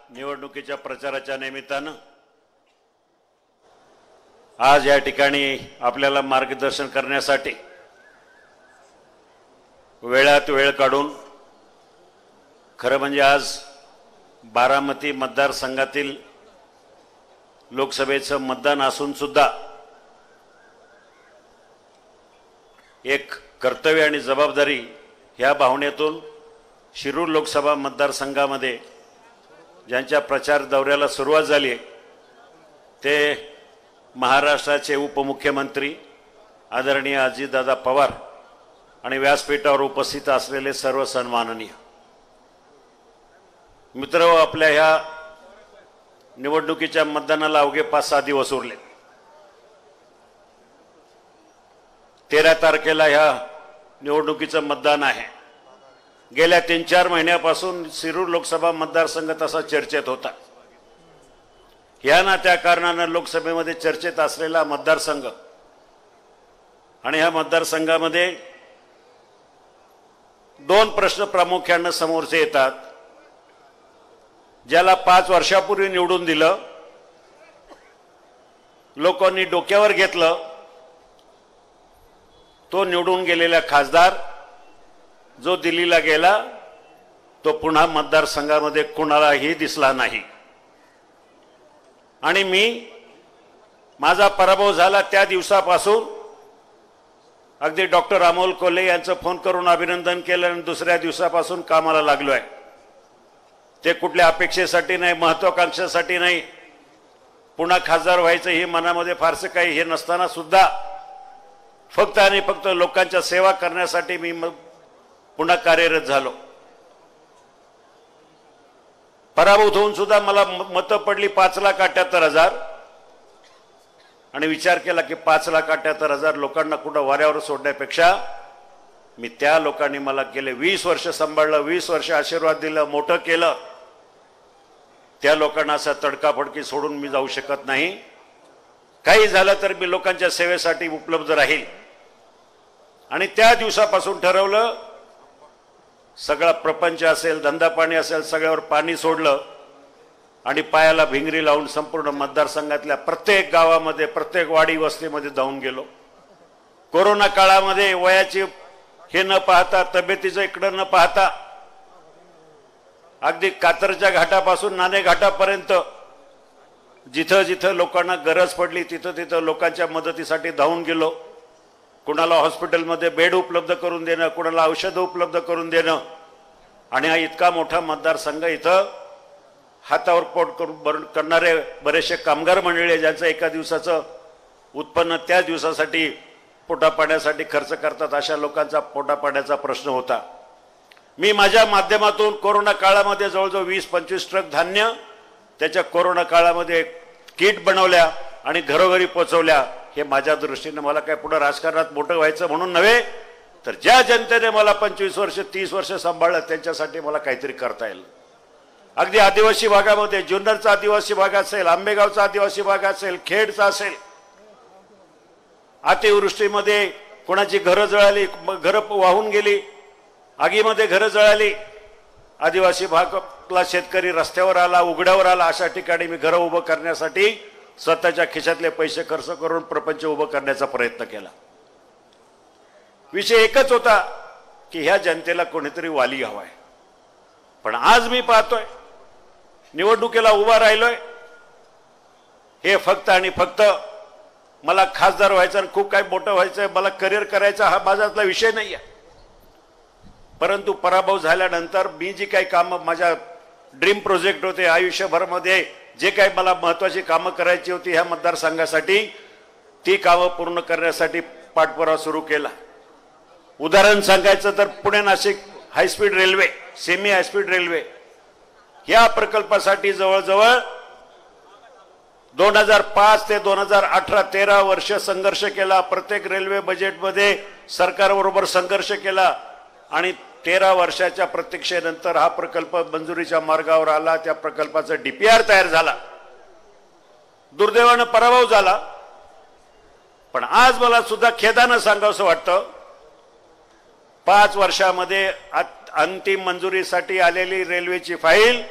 निवडणुकीच्या प्रचाराच्या निमित्तानं आज या ठिकाणी आपल्याला मार्गदर्शन करण्यासाठी वेळात वेळ काढून खरं म्हणजे आज बारामती मतदारसंघातील लोकसभेचं मतदान असून सुद्धा एक कर्तव्य आणि जबाबदारी ह्या भावनेतून शिरूर लोकसभा मतदारसंघामध्ये ज्यांच्या प्रचार दौऱ्याला सुरुवात झाली ते महाराष्ट्राचे उपमुख्यमंत्री आदरणीय अजितदादा पवार आणि व्यासपीठावर उपस्थित असलेले सर्व सन्माननीय मित्र, आपल्या ह्या निवडणुकीच्या मतदानाला अवघे 5-6 दिवस उरले। 13 तारखेला ह्या निवडणुकीचं मतदान आहे। गेल्या 3-4 महिन्यापासून शिरूर लोकसभा मतदारसंघ तसा चर्चेत होता। या ना त्या कारणानं लोकसभेमध्ये चर्चेत असलेला मतदारसंघ आणि ह्या मतदारसंघामध्ये 2 प्रश्न प्रामुख्याने समोरचे येतात। ज्याला 5 वर्षापूर्वी निवडून दिलं, लोकांनी डोक्यावर घेतलं, तो निवडून गेलेला खासदार जो दिल्लीला गेला तो पुन्हा मतदारसंघामध्ये कुणालाही दिसला नाही। आणि मी माझा पराभव झाला त्या दिवसापासून अगदी डॉक्टर अमोल कोल्हे यांचं फोन करून अभिनंदन केलं आणि दुसऱ्या दिवसापासून कामाला लागलोय। ते कुठल्या अपेक्षेसाठी नाही, महत्वाकांक्षेसाठी नाही, पुन्हा खासदार व्हायचं हे मनामध्ये फारसं काही हे नसताना सुद्धा फक्त आणि फक्त लोकांच्या सेवा करण्यासाठी मी पुन्हा कार्यरत झालो। पराभूत होऊन सुद्धा मला मतं पडली 5,78,000 आणि विचार केला की 5,78,000 लोकांना कुठं वाऱ्यावर सोडण्यापेक्षा मी त्या लोकांनी मला गेले 20 वर्ष सांभाळलं, 20 वर्ष आशीर्वाद दिलं, मोठं केलं, त्या लोकांना असा तडकाफडकी सोडून मी जाऊ शकत नाही। काही झालं तर मी लोकांच्या सेवेसाठी उपलब्ध राहील। आणि त्या दिवसापासून ठरवलं, सगळा प्रपंच असेल, धंदा पाणी असेल, सगळ्यावर पाणी सोडलं आणि पायाला भिंगरी लावून संपूर्ण मतदारसंघातल्या प्रत्येक गावामध्ये, प्रत्येक वाडी वस्तीमध्ये जाऊन गेलो। कोरोना काळामध्ये वयाची हे न पाहता, तब्येतीचं इकडं न पाहता, अगदी कातरच्या घाटापासून नाणे घाटापर्यंत जिथं जिथं लोकांना गरज पडली तिथं तिथं लोकांच्या मदतीसाठी धावून गेलो। कुणाला हॉस्पिटलमध्ये बेड उपलब्ध करून देणं, कुणाला औषधं उपलब्ध करून देणं। आणि हा इतका मोठा मतदारसंघ, इथं हातावर पोट करून करणारे बरेचसे कामगार मंडळी ज्यांचं एका दिवसाचं उत्पन्न त्या दिवसासाठी पोटापाण्यासाठी खर्च करतात, अशा लोकांचा पोटापाण्याचा प्रश्न होता। मी माझ्या माध्यमातून कोरोना काळामध्ये जवळजवळ 20-25 ट्रक धान्य त्याच्या कोरोना काळामध्ये किट बनवल्या आणि घरोघरी पोहोचवल्या। हे माझ्या दृष्टीने मला काय पुढे राजकारणात मोठं व्हायचं म्हणून नव्हे, तर ज्या जनतेने मला 25 वर्ष 30 वर्ष सांभाळलं त्यांच्यासाठी मला काहीतरी करता येईल। अगदी आदिवासी भागामध्ये, जुन्नरचा आदिवासी भाग असेल, आंबेगावचा आदिवासी भाग असेल, खेडचा असेल, अतिवृष्टीमध्ये कोणाची घरं जळाली, घरं वाहून गेली, आगीमध्ये घरं जळाली, आदिवासी भागातला शेतकरी रस्त्यावर आला, उघड्यावर आला, अशा ठिकाणी मी घरं उभं करण्यासाठी स्वतःच्या खिशातले पैसे खर्च करून प्रपंच उभं करण्याचा प्रयत्न केला। विषय एकच होता की ह्या जनतेला कोणीतरी वाली हवाय। पण आज मी पाहतोय निवडणुकीला उभा राहिलोय, हे फक्त आणि फक्त मला खासदार व्हायचं आणि खूप काही मोठं व्हायचंय, मला करिअर करायचा हा माझ्यातला विषय नाही आहे। परंतु पराभव झाल्यानंतर मी जी काही कामं, माझ्या ड्रीम प्रोजेक्ट होते आयुष्यभरामध्ये, जे काही मला महत्त्वाची कामं करायची होती ह्या मतदारसंघासाठी, ती कामं पूर्ण करण्यासाठी पाठपुरावा सुरू केला। उदाहरण सांगायचं तर Pune Nashik high speed railway, semi high speed railway या प्रकल्पासाठी जवळजवळ 2005 ते 2018 13 वर्ष संघर्ष केला। प्रत्येक रेल्वे बजेटमध्ये सरकारबरोबर संघर्ष केला आणि 13 वर्षाच्या प्रतीक्षेनंतर हा प्रकल्प मंजुरीच्या मार्गावर आला। त्या प्रकल्पाचा DPR तयार झाला। दुर्दैवाने पराभव झाला, पण आज मला सुद्धा खेदाने सांगावंसं वाटतं, 5 वर्षामध्ये अंतिम मंजुरीसाठी आलेली रेल्वेची फाईल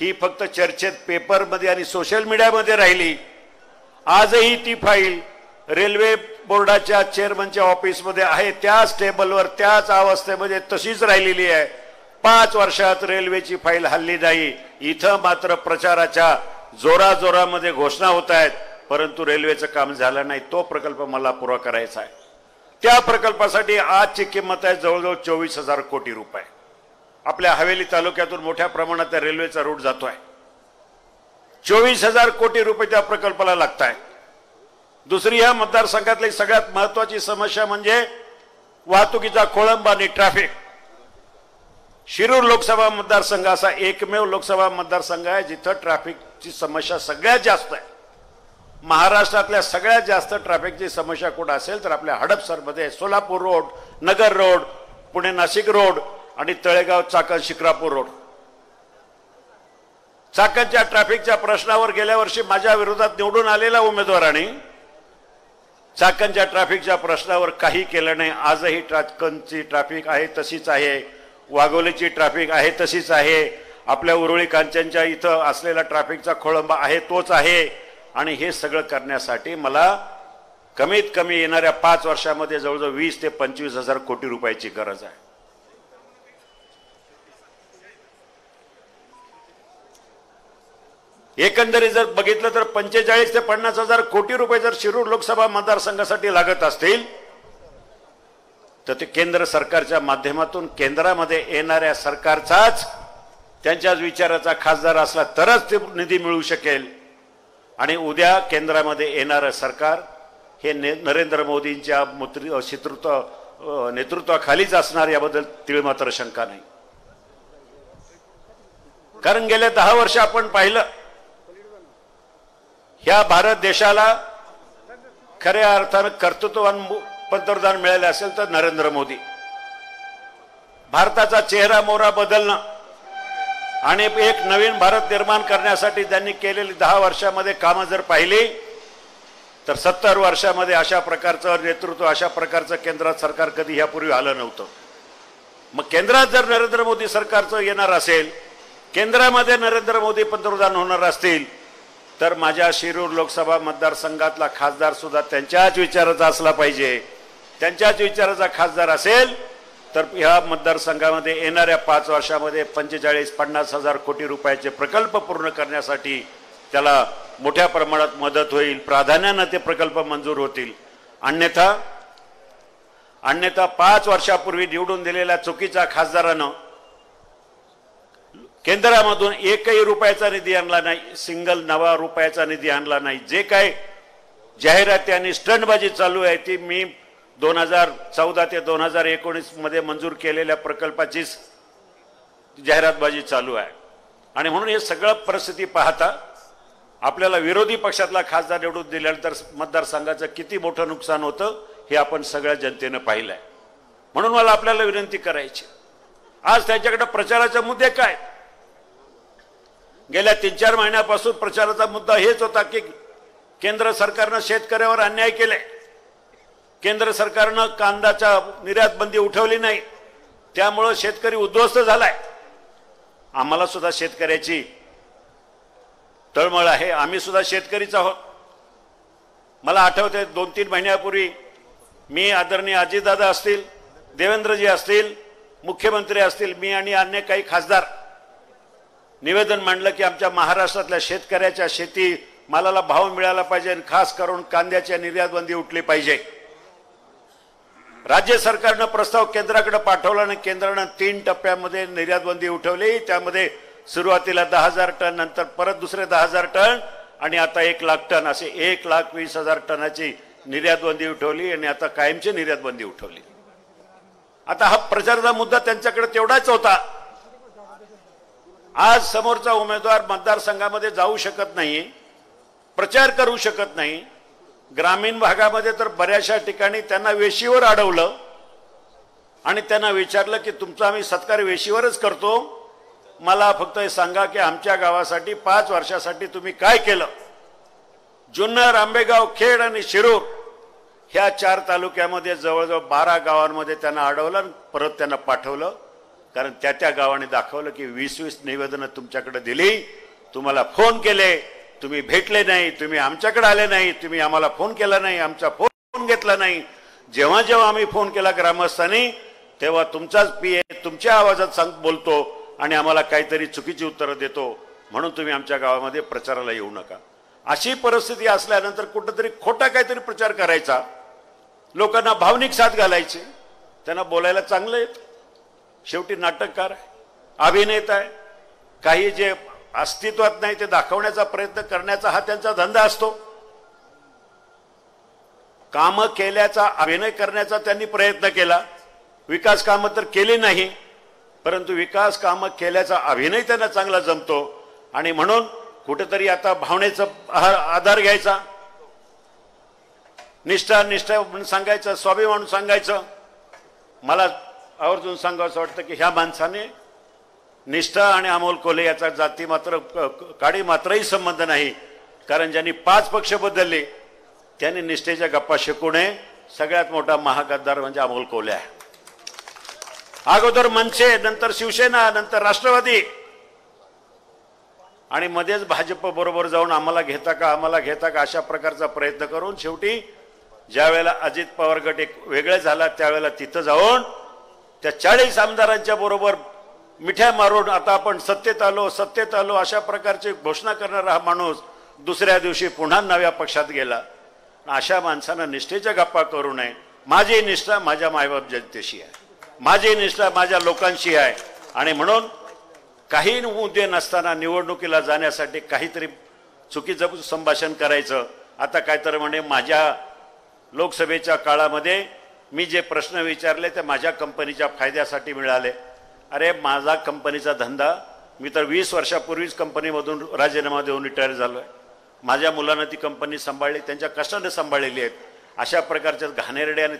ही फक्त चर्चेत पेपरमध्ये आणि सोशल मीडियामध्ये राहिली. आजही ती फाईल रेल्वे बोर्डाच्या चेअरमनच्या ऑफिसमध्ये आहे, त्याच टेबलवर त्याच अवस्थेमध्ये तशीच राहिलेली आहे. 5 वर्षात रेल्वेची फाईल हल्ली नाही. इथं मात्र प्रचाराच्या जोराजोरामध्ये घोषणा होत आहेत, परंतु रेल्वेचं काम झालं नाही. तो प्रकल्प मला पुरा करायचा आहे. त्या प्रकल्पासाठी आजची किंमत आहे जवळजवळ 24,000 कोटी रुपये. आपल्या हवेली तालुक्यातून मोठ्या प्रमाणात त्या रेल्वेचा रूट जातोय. 24,000 कोटी रुपये त्या प्रकल्पाला लागत आहे. दुसरी या मतदारसंघातली सगळ्यात महत्वाची समस्या म्हणजे वाहतुकीचा खोळंबा आणि ट्रॅफिक. शिरूर लोकसभा मतदारसंघ असा एकमेव लोकसभा मतदारसंघ आहे जिथं ट्रॅफिकची समस्या सगळ्यात जास्त आहे. महाराष्ट्रातल्या सगळ्यात जास्त ट्रॅफिकची समस्या कुठं असेल तर आपल्या हडपसरमध्ये सोलापूर रोड, नगर रोड, पुणे नाशिक रोड आणि तळेगाव चाकण शिक्रापूर रोड. चाकणच्या ट्रॅफिकच्या प्रश्नावर गेल्या वर्षी माझ्या विरोधात निवडून आलेल्या उमेदवारांनी चाकणच्या ट्रॅफिकच्या प्रश्नावर काही केलं नाही. आजही चाकणची ट्रॅफिक आहे तशीच आहे, वाघोलीची ट्रॅफिक आहे तशीच आहे, आपल्या उरुळी कांचनच्या इथं असलेला ट्रॅफिकचा खोळंबा आहे तोच आहे. आणि हे सगळं करण्यासाठी मला कमीत कमी येणाऱ्या 5 वर्षामध्ये जवळजवळ 20 ते 25,000 कोटी रुपयाची गरज आहे. एकंदरीत जर बघितलं तर 45 ते 50,000 कोटी रुपये जर शिरूर लोकसभा मतदारसंघासाठी लागत असतील तर ते केंद्र सरकारच्या माध्यमातून केंद्रामध्ये येणाऱ्या सरकारचाच त्यांच्याच विचाराचा खासदार असला तरच ते निधी मिळू शकेल. आणि उद्या केंद्रामध्ये येणारं सरकार हे नरेंद्र मोदींच्या नेतृत्वाखालीच असणार याबद्दल तीळमात्र शंका नाही. कारण गेल्या 10 वर्ष आपण पाहिलं ह्या भारत देशाला खऱ्या अर्थानं कर्तृत्ववान पंतप्रधान मिळाले असेल तर नरेंद्र मोदी. भारताचा चेहरा मोहरा बदलणं आणि एक नवीन भारत निर्माण करण्यासाठी त्यांनी केलेली 10 वर्षामध्ये कामं जर पाहिली तर 70 वर्षामध्ये अशा प्रकारचं नेतृत्व, अशा प्रकारचं केंद्रात सरकार कधी यापूर्वी आलं नव्हतं. मग केंद्रात जर नरेंद्र मोदी सरकारचं येणार असेल, केंद्रामध्ये नरेंद्र मोदी पंतप्रधान होणार असतील तर माझ्या शिरूर लोकसभा मतदारसंघातला खासदार सुद्धा त्यांच्याच विचाराचा असला पाहिजे. त्यांच्याच विचाराचा खासदार असेल तर ह्या मतदारसंघामध्ये येणाऱ्या 5 वर्षामध्ये 45-50,000 कोटी रुपयाचे प्रकल्प पूर्ण करण्यासाठी त्याला मोठ्या प्रमाणात मदत होईल. प्राधान्याने ते प्रकल्प मंजूर होतील. अन्यथा 5 वर्षापूर्वी निवडून दिलेल्या चुकीच्या खासदारानं केंद्रामधून एकही रुपयाचा निधी आणला नाही, सिंगल नवा रुपयाचा निधी आणला नाही. जे काय जाहिराती आणि स्टंटबाजी चालू आहे ती मी 2014 ते 2019 मध्ये मंजूर केलेल्या प्रकल्पाची जाहिरातबाजी चालू आहे. आणि म्हणून हे सगळं परिस्थिती पाहता आपल्याला विरोधी पक्षातला खासदार निवडून दिल्यानंतर मतदारसंघाचं किती मोठं नुकसान होतं हे आपण सगळ्या जनतेनं पाहिलंय. म्हणून मला आपल्याला विनंती करायची, आज त्याच्याकडे प्रचाराचे मुद्दे काय? गेल्या 3-4 महिन्यापासून प्रचाराचा मुद्दा हेच होता की केंद्र सरकारनं शेतकऱ्यावर अन्याय केले, केंद्र सरकारनं कांद्याच्या निर्यात बंदी उठवली नाही, त्यामुळे शेतकरी उद्ध्वस्त झालाय. आम्हाला सुद्धा शेतकऱ्याची तळमळ आहे, आम्ही सुद्धा शेतकरीच आहोत. मला आठवते 2-3 महिन्यापूर्वी मी आदरणीय अजितदादा असतील, देवेंद्रजी असतील, मुख्यमंत्री असतील, मी आणि अन्य काही खासदार निवेदन मांडलं की आमच्या महाराष्ट्रातल्या शेतकऱ्याच्या शेती मालाला भाव मिळाला पाहिजे, खास करून कांद्याच्या निर्यात बंदी उठली पाहिजे. राज्य सरकारनं प्रस्ताव केंद्राकडे पाठवला आणि केंद्रानं 3 टप्प्यामध्ये निर्यात बंदी उठवली. त्यामध्ये सुरुवातीला 10,000 टन, नंतर परत दुसरे 10,000 टन आणि आता 1,00,000 टन, असे 1,20,000 टनाची निर्यात बंदी उठवली आणि आता कायमची निर्यात बंदी उठवली. आता हा प्रचाराचा मुद्दा त्यांच्याकडे तेवढाच होता. आज समोरचा उमेदवार मतदारसंघामध्ये जाऊ शकत नाही, प्रचार करू शकत नाही. ग्रामीण भागामध्ये तर बऱ्याचशा ठिकाणी त्यांना वेशीवर अडवलं आणि त्यांना विचारलं की तुमचा आम्ही सत्कार वेशीवरच करतो, मला फक्त हे सांगा की आमच्या गावासाठी 5 वर्षासाठी तुम्ही काय केलं. जुन्नर, आंबेगाव, खेड आणि शिरूर ह्या 4 तालुक्यामध्ये जवळजवळ 12 गावांमध्ये त्यांना अडवलं, परत त्यांना पाठवलं. कारण त्या गावाने दाखवलं की 20-20 निवेदनं तुमच्याकडे दिली, तुम्हाला फोन केले, तुम्ही भेटले नाही, तुम्ही आमच्याकडे आले नाही, तुम्ही आम्हाला फोन केला नाही, आमचा फोन घेतला नाही. जेव्हा जेव्हा आम्ही फोन केला ग्रामस्थांनी तेव्हा तुमचाच पीए तुमच्या आवाजात बोलतो आणि आम्हाला काहीतरी चुकीची उत्तरं देतो, म्हणून तुम्ही आमच्या गावामध्ये प्रचाराला येऊ नका. अशी परिस्थिती असल्यानंतर कुठंतरी खोटा काहीतरी प्रचार करायचा, लोकांना भावनिक साथ घालायची, त्यांना बोलायला चांगलं येतं. शेवटी नाटककार आहे, अभिनेता आहे, काही जे अस्तित्वात नाही ते दाखवण्याचा प्रयत्न करण्याचा हा त्यांचा धंदा असतो. कामं केल्याचा अभिनय करण्याचा त्यांनी प्रयत्न केला, विकास कामं तर केली नाही, परंतु विकास कामं केल्याचा अभिनय त्यांना चांगला जमतो. आणि म्हणून कुठेतरी आता भावनेचा आधार घ्यायचा, निष्ठा म्हणून सांगायचं, स्वाभिमान म्हणून सांगायचं. मला आवर्जून सांगावं वाटतं की ह्या माणसाने निष्ठा आणि अमोल कोल्हे याचा जाती मात्र काडी मात्रही संबंध नाही, कारण ज्यांनी 5 पक्ष बदलले त्यांनी निष्ठेच्या गप्पा शिकू नये. सगळ्यात मोठा महागद्दार म्हणजे अमोल कोल्हे आहे. अगोदर मनसे, नंतर शिवसेना, नंतर राष्ट्रवादी आणि मध्येच भाजप बरोबर जाऊन आम्हाला घेता का अशा प्रकारचा प्रयत्न करून शेवटी ज्या वेळेला अजित पवार गट एक वेगळे झाला त्यावेळेला तिथं जाऊन त्या 40 आमदारांच्या बरोबर मिठ्या मारून आता आपण सत्तेत आलो अशा प्रकारची घोषणा करणारा हा माणूस दुसऱ्या दिवशी पुन्हा नव्या पक्षात गेला. अशा माणसानं निष्ठेच्या गप्पा करू नये. माझी निष्ठा माझ्या मायबाप जनतेशी आहे, माझी निष्ठा माझ्या लोकांशी आहे. आणि म्हणून काही मुद्दे नसताना निवडणुकीला जाण्यासाठी काहीतरी चुकीचं संभाषण करायचं. आता काय तर म्हणजे माझ्या लोकसभेच्या काळामध्ये मी जे प्रश्न विचारले ते माझ्या कंपनीच्या फायद्यासाठी मिळाले. अरे माझा कंपनीचा धंदा, मी तर 20 वर्षापूर्वीच कंपनीमधून राजीनामा देऊन रिटायर झालो आहे. माझ्या मुलांना ती कंपनी सांभाळली, त्यांच्या कष्टाने सांभाळलेली आहेत. अशा प्रकारचे घाणेरडे आणि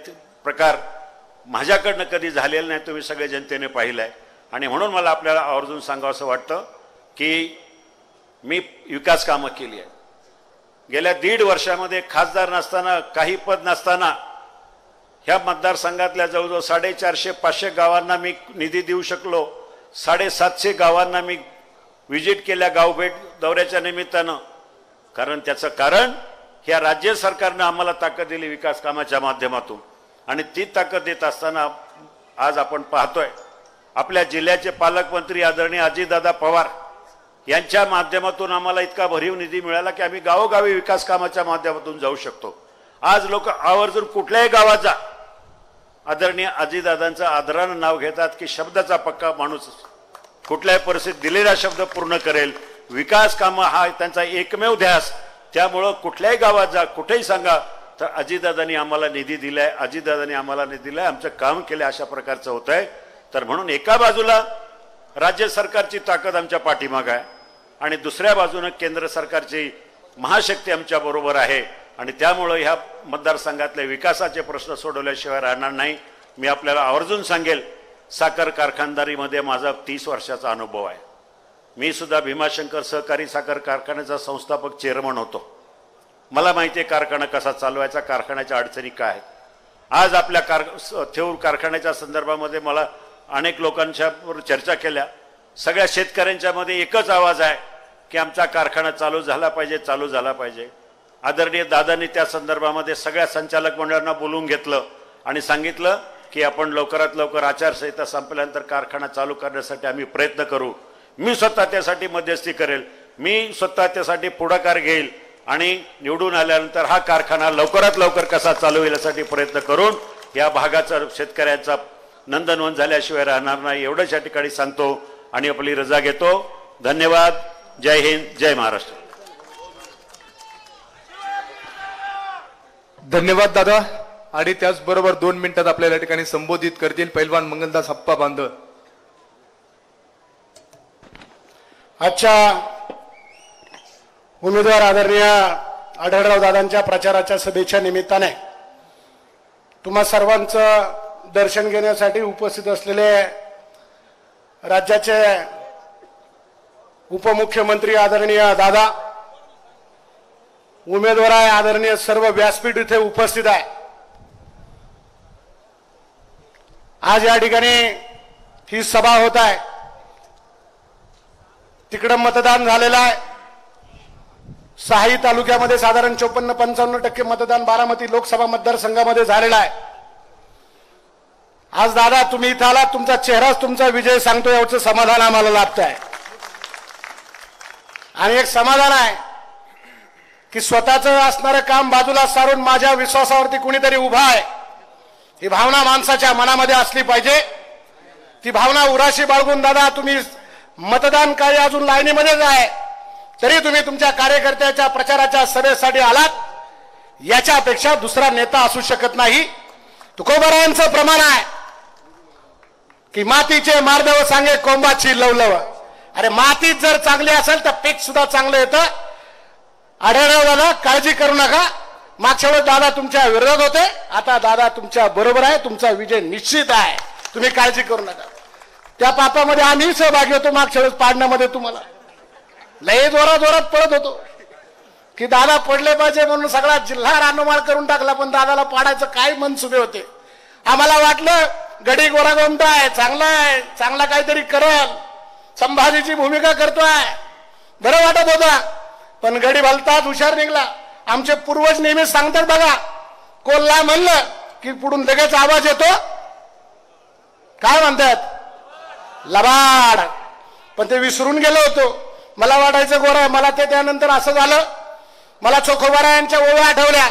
प्रकार माझ्याकडनं कधी झालेलं नाही, तुम्ही सगळे जनतेने पाहिलं आहे. आणि म्हणून मला आपल्याला आवर्जून सांगावं असं वाटतं की मी विकास कामं केली आहे. गेल्या 1.5 वर्षामध्ये खासदार नसताना, काही पद नसताना ह्या मतदारसंघातल्या जवळजवळ 450-500 गावांना मी निधी देऊ शकलो. 750 गावांना मी व्हिजिट केल्या गावभेट दौऱ्याच्या निमित्तानं. कारण त्याचं कारण ह्या राज्य सरकारनं आम्हाला ताकद दिली विकास कामाच्या माध्यमातून. आणि ती ताकद देत असताना आज आपण पाहतोय आपल्या जिल्ह्याचे पालकमंत्री आदरणीय अजितदादा पवार यांच्या माध्यमातून आम्हाला इतका भरीव निधी मिळाला की आम्ही गावोगावी विकास कामाच्या माध्यमातून जाऊ शकतो. आज लोक आवर्जून कुठल्याही गावात जा, आदरणीय अजितदादांचं आदरानं नाव घेतात की शब्दाचा पक्का माणूस कुठल्याही परिस्थितीत दिलेला शब्द पूर्ण करेल. विकास कामं हा त्यांचा एकमेव ध्यास. त्यामुळं कुठल्याही गावात जा, कुठेही सांगा तर अजितदादांनी आम्हाला निधी दिलाय, अजितदादांनी आम्हाला निधी दिलाय, आमचं काम केलं, अशा प्रकारचं होत आहे. तर म्हणून एका बाजूला राज्य सरकारची ताकद आमच्या पाठीमाग आहे आणि दुसऱ्या बाजूने केंद्र सरकारची महाशक्ती आमच्या बरोबर आहे. आणि त्यामुळं ह्या मतदारसंघातले विकासाचे प्रश्न सोडवल्याशिवाय राहणार नाही. मी आपल्याला आवर्जून सांगेल, साखर कारखानदारीमध्ये माझा 30 वर्षाचा अनुभव आहे. मी सुद्धा भीमाशंकर सहकारी साखर कारखान्याचा संस्थापक चेअरमन होतो. मला माहिती आहे कारखाना कसा चालवायचा, कारखान्याच्या अडचणी काय आहेत. आज आपल्या थेऊर कारखान्याच्या संदर्भामध्ये मला अनेक लोकांच्या चर्चा केल्या. सगळ्या शेतकऱ्यांच्या मध्ये एकच आवाज आहे की आमचा कारखाना चालू झाला पाहिजे. आदरणीय दादांनी त्या संदर्भामध्ये सगळ्या संचालक मंडळांना बोलवून घेतलं आणि सांगितलं की आपण लवकरात लवकर आचारसंहिता संपल्यानंतर कारखाना चालू करण्यासाठी आम्ही प्रयत्न करू. मी स्वतः त्यासाठी मध्यस्थी करेल, मी स्वतः त्यासाठी पुढाकार घेईल आणि निवडून आल्यानंतर हा कारखाना लवकरात लवकर कसा चालू होईल यासाठी प्रयत्न करून या भागाचा शेतकऱ्यांचा नंदनवन झाल्याशिवाय राहणार नाही. एवढंच या ठिकाणी सांगतो आणि आपली रजा घेतो. धन्यवाद. जय हिंद, जय महाराष्ट्र. धन्यवाद दादा. आणि त्याचबरोबर 2 मिनिटात आपल्याला या ठिकाणी संबोधित करतील पैलवान मंगलदास हप्पा बांधव. आजच्या उमेदवार आदरणीय आढळराव दादांच्या प्रचाराच्या सभेच्या निमित्ताने तुम्हा सर्वांचं दर्शन घेण्यासाठी उपस्थित असलेले राज्याचे उपमुख्यमंत्री आदरणीय दादा, उमेदवार आहे आदरणीय सर्व व्यासपीठ इथे उपस्थित आहे. आज या ठिकाणी ही सभा होत आहे, तिकडं मतदान झालेलं आहे. 6 तालुक्यामध्ये साधारण 54-55% मतदान बारामती लोकसभा मतदारसंघामध्ये झालेलं आहे. आज दादा तुम्ही इथं आलात, तुमचा चेहराच तुमचा विजय सांगतो, याचं समाधान आम्हाला लाभत आहे. आणि एक समाधान आहे की स्वतःचं असणारं काम बाजूला सारून माझ्या विश्वासावरती कुणीतरी उभा आहे, ही भावना माणसाच्या मनामध्ये असली पाहिजे. ती भावना उराशी बाळगून दादा तुम्ही मतदान कार्य अजून लाईनीमध्येच आहे, तरी तुम्ही तुमच्या कार्यकर्त्याच्या प्रचाराच्या सभेसाठी आलात, याच्यापेक्षा दुसरा नेता असू शकत नाही. तुकोबारायांचं प्रमाण आहे की मातीचे मार्दव सांगे कोंबाची लवलव. अरे मातीत जर चांगली असेल तर पीक सुद्धा चांगलं येतं. आढळराव दादा काळजी करू नका, मागच्या वेळेस दादा तुमच्या विरोधात होते, आता दादा तुमच्या बरोबर आहे, तुमचा विजय निश्चित आहे, तुम्ही काळजी करू नका. त्या पापामध्ये आम्ही सहभागी होतो, मागच्या वेळेस पाडण्यामध्ये तुम्हाला लय जोरात पडत होतो की दादा पडले पाहिजे म्हणून सगळा जिल्हा रानोमाळ करून टाकला, पण दादाला पाडायचं काय मनसुबे होते. आम्हाला वाटलं गडी गोरागोमटा आहे, चांगला आहे, चांगला काहीतरी करल, संभाजीची भूमिका करतोय, बरं वाटत होता. पण गडी भलताच हुशार निघला. आमचे पूर्वज नेहमी सांगतात बघा, कोल्हा म्हणलं की पुढून लगेच आवाज येतो, काय म्हणतात, लबाड. पण ते विसरून गेलो होतो. मला वाटायचं गोरा, मला ते त्यानंतर असं झालं, मला चोखोबारायांच्या ओव्या आठवल्या